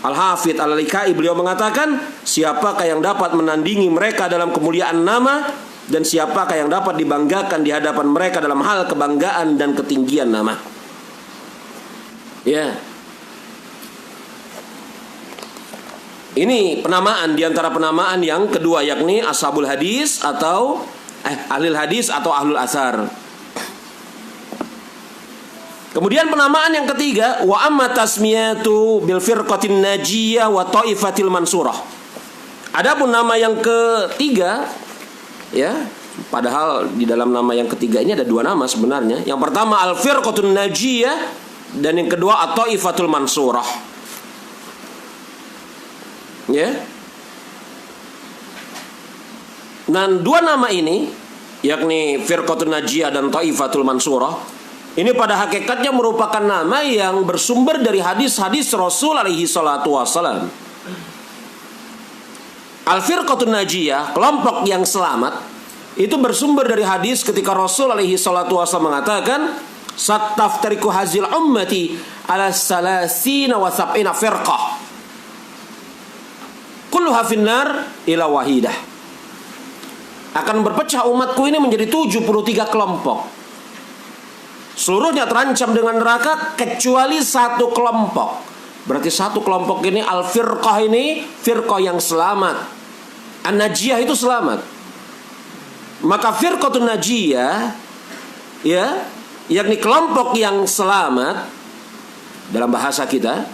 Al-Hafidh Al-Lalikai, beliau mengatakan, siapakah yang dapat menandingi mereka dalam kemuliaan nama, dan siapakah yang dapat dibanggakan di hadapan mereka dalam hal kebanggaan dan ketinggian nama. Ya. Ini penamaan, diantara penamaan yang kedua, yakni ashabul hadis atau ahlul hadis atau ahlul asar. Kemudian penamaan yang ketiga, wa amma tasmiyatu bil firqatin najiyah wa taifatil mansurah. Adapun nama yang ketiga, ya, padahal di dalam nama yang ketiga ini ada dua nama sebenarnya. Yang pertama al firqatun najiyah, dan yang kedua at-taifatul mansurah. Ya. Dan dua nama ini, yakni firqatun najiyah dan taifatul mansurah, ini pada hakikatnya merupakan nama yang bersumber dari hadis-hadis Rasul alaihi salatu wassalam. Al-firqatun najiyah, kelompok yang selamat, itu bersumber dari hadis ketika Rasul alaihi salatu wassalam mengatakan, sattaftariku hazil ummati ala salasina wa sab'ina firqah, kulluha finnar ila wahidah. Akan berpecah umatku ini menjadi 73 kelompok. Seluruhnya terancam dengan neraka kecuali satu kelompok. Berarti satu kelompok ini, al-firqah ini, firqah yang selamat. An-najiyah itu selamat. Maka firqatun najiyah, ya, yakni kelompok yang selamat dalam bahasa kita,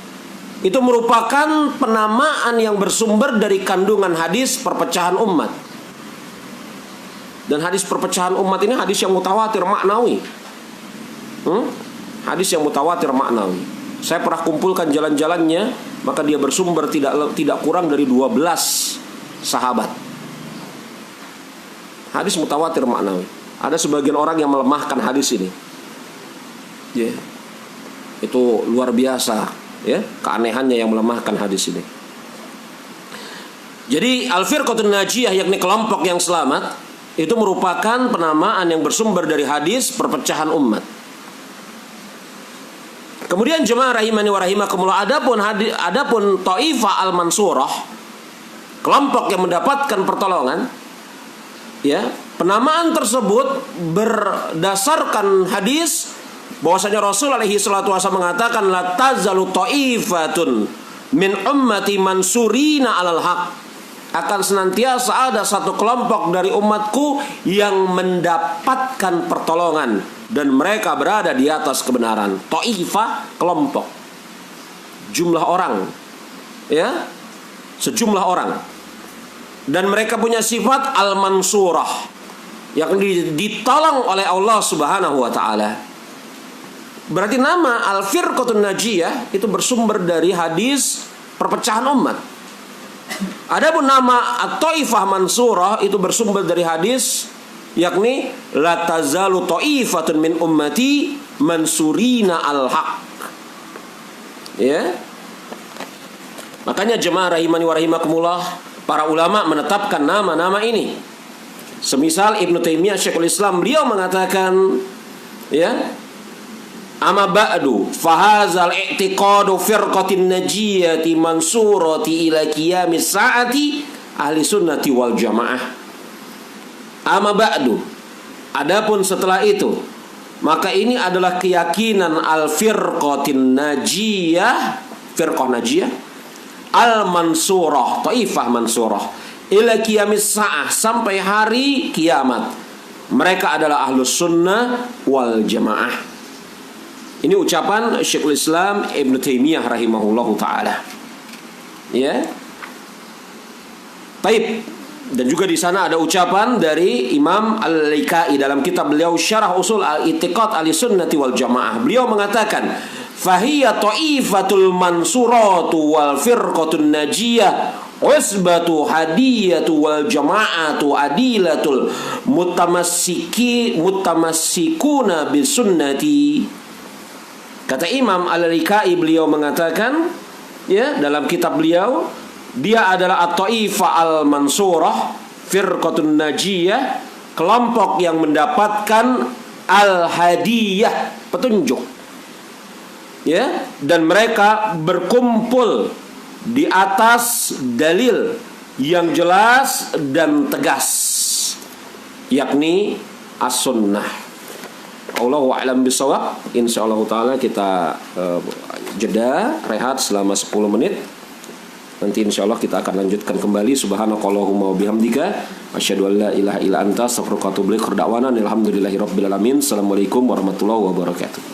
itu merupakan penamaan yang bersumber dari kandungan hadis perpecahan umat. Dan hadis perpecahan umat ini hadis yang mutawatir maknawi. Hadis yang mutawatir maknawi. Saya pernah kumpulkan jalan-jalannya, maka dia bersumber tidak kurang dari 12 sahabat. Hadis mutawatir maknawi. Ada sebagian orang yang melemahkan hadis ini. Ya. Itu luar biasa, ya, keanehannya yang melemahkan hadis ini. Jadi al-firqatun najiyah, yakni kelompok yang selamat, itu merupakan penamaan yang bersumber dari hadis perpecahan umat. Kemudian jemaah rahimani wa rahimakumullah, adapun taifah al-mansurah, kelompok yang mendapatkan pertolongan, ya, penamaan tersebut berdasarkan hadis bahwasanya Rasul alaihi salatu wasallam mengatakan, la tazalu taifatun min ummati mansurina alal haq, akan senantiasa ada satu kelompok dari umatku yang mendapatkan pertolongan dan mereka berada di atas kebenaran. Taifah, kelompok, jumlah orang, ya, sejumlah orang, dan mereka punya sifat al-mansurah, yang ditolong oleh Allah Subhanahu wa taala. Berarti nama al-firqatun najiyah itu bersumber dari hadis perpecahan umat. Adapun nama at-taifah mansurah itu bersumber dari hadis, yakni la tazalu taifatun min ummati mansurina al-haq. Ya. Makanya jemaah rahimani wa rahimakumullah, para ulama menetapkan nama-nama ini. Semisal Ibnu Taimiyah Syekhul Islam, beliau mengatakan, ya, amma ba'du fahazal i'tiqadu firqatin najiyati mansurati ila qiyamis sa'ati ahli sunnati wal jamaah. Amma ba'du, adapun setelah itu, maka ini adalah keyakinan al-firqatin najiyah, firqah najiyah, al-mansurah, taifah mansurah, ila qiyamis sa'ah, sampai hari kiamat. Mereka adalah ahlus sunnah wal jamaah. Ini ucapan Syekhul Islam Ibn Taimiyah rahimahullahu ta'ala. Ya. Baik. Dan juga di sana ada ucapan dari Imam Al-Laikai dalam kitab beliau Syarah Usul Al-I'tiqad Ahlussunnati wal Jamaah. Beliau mengatakan, "Fahiya ta'ifatul mansuratu wal firqatun najiyah, usbatu hadiyatu wal jama'atu adilatul mutamassikuna bisunnati." Kata Imam Al-Laikai, beliau mengatakan, ya, dalam kitab beliau, dia adalah at-taifah al-mansurah, firqatun najiyah, kelompok yang mendapatkan al-hadiyah, petunjuk. Ya, dan mereka berkumpul di atas dalil yang jelas dan tegas, yakni as-sunnah. Allahu a'lam bishawab. Insyaallah taala kita jeda rehat selama 10 menit. Nanti insyaallah kita akan lanjutkan kembali. Subhanakallahumma wa bihamdika asyhadu an la ilaha illa anta astaghfiruka wa atubu ilaik. Alhamdulillahirabbil alamin. Assalamualaikum warahmatullahi wabarakatuh.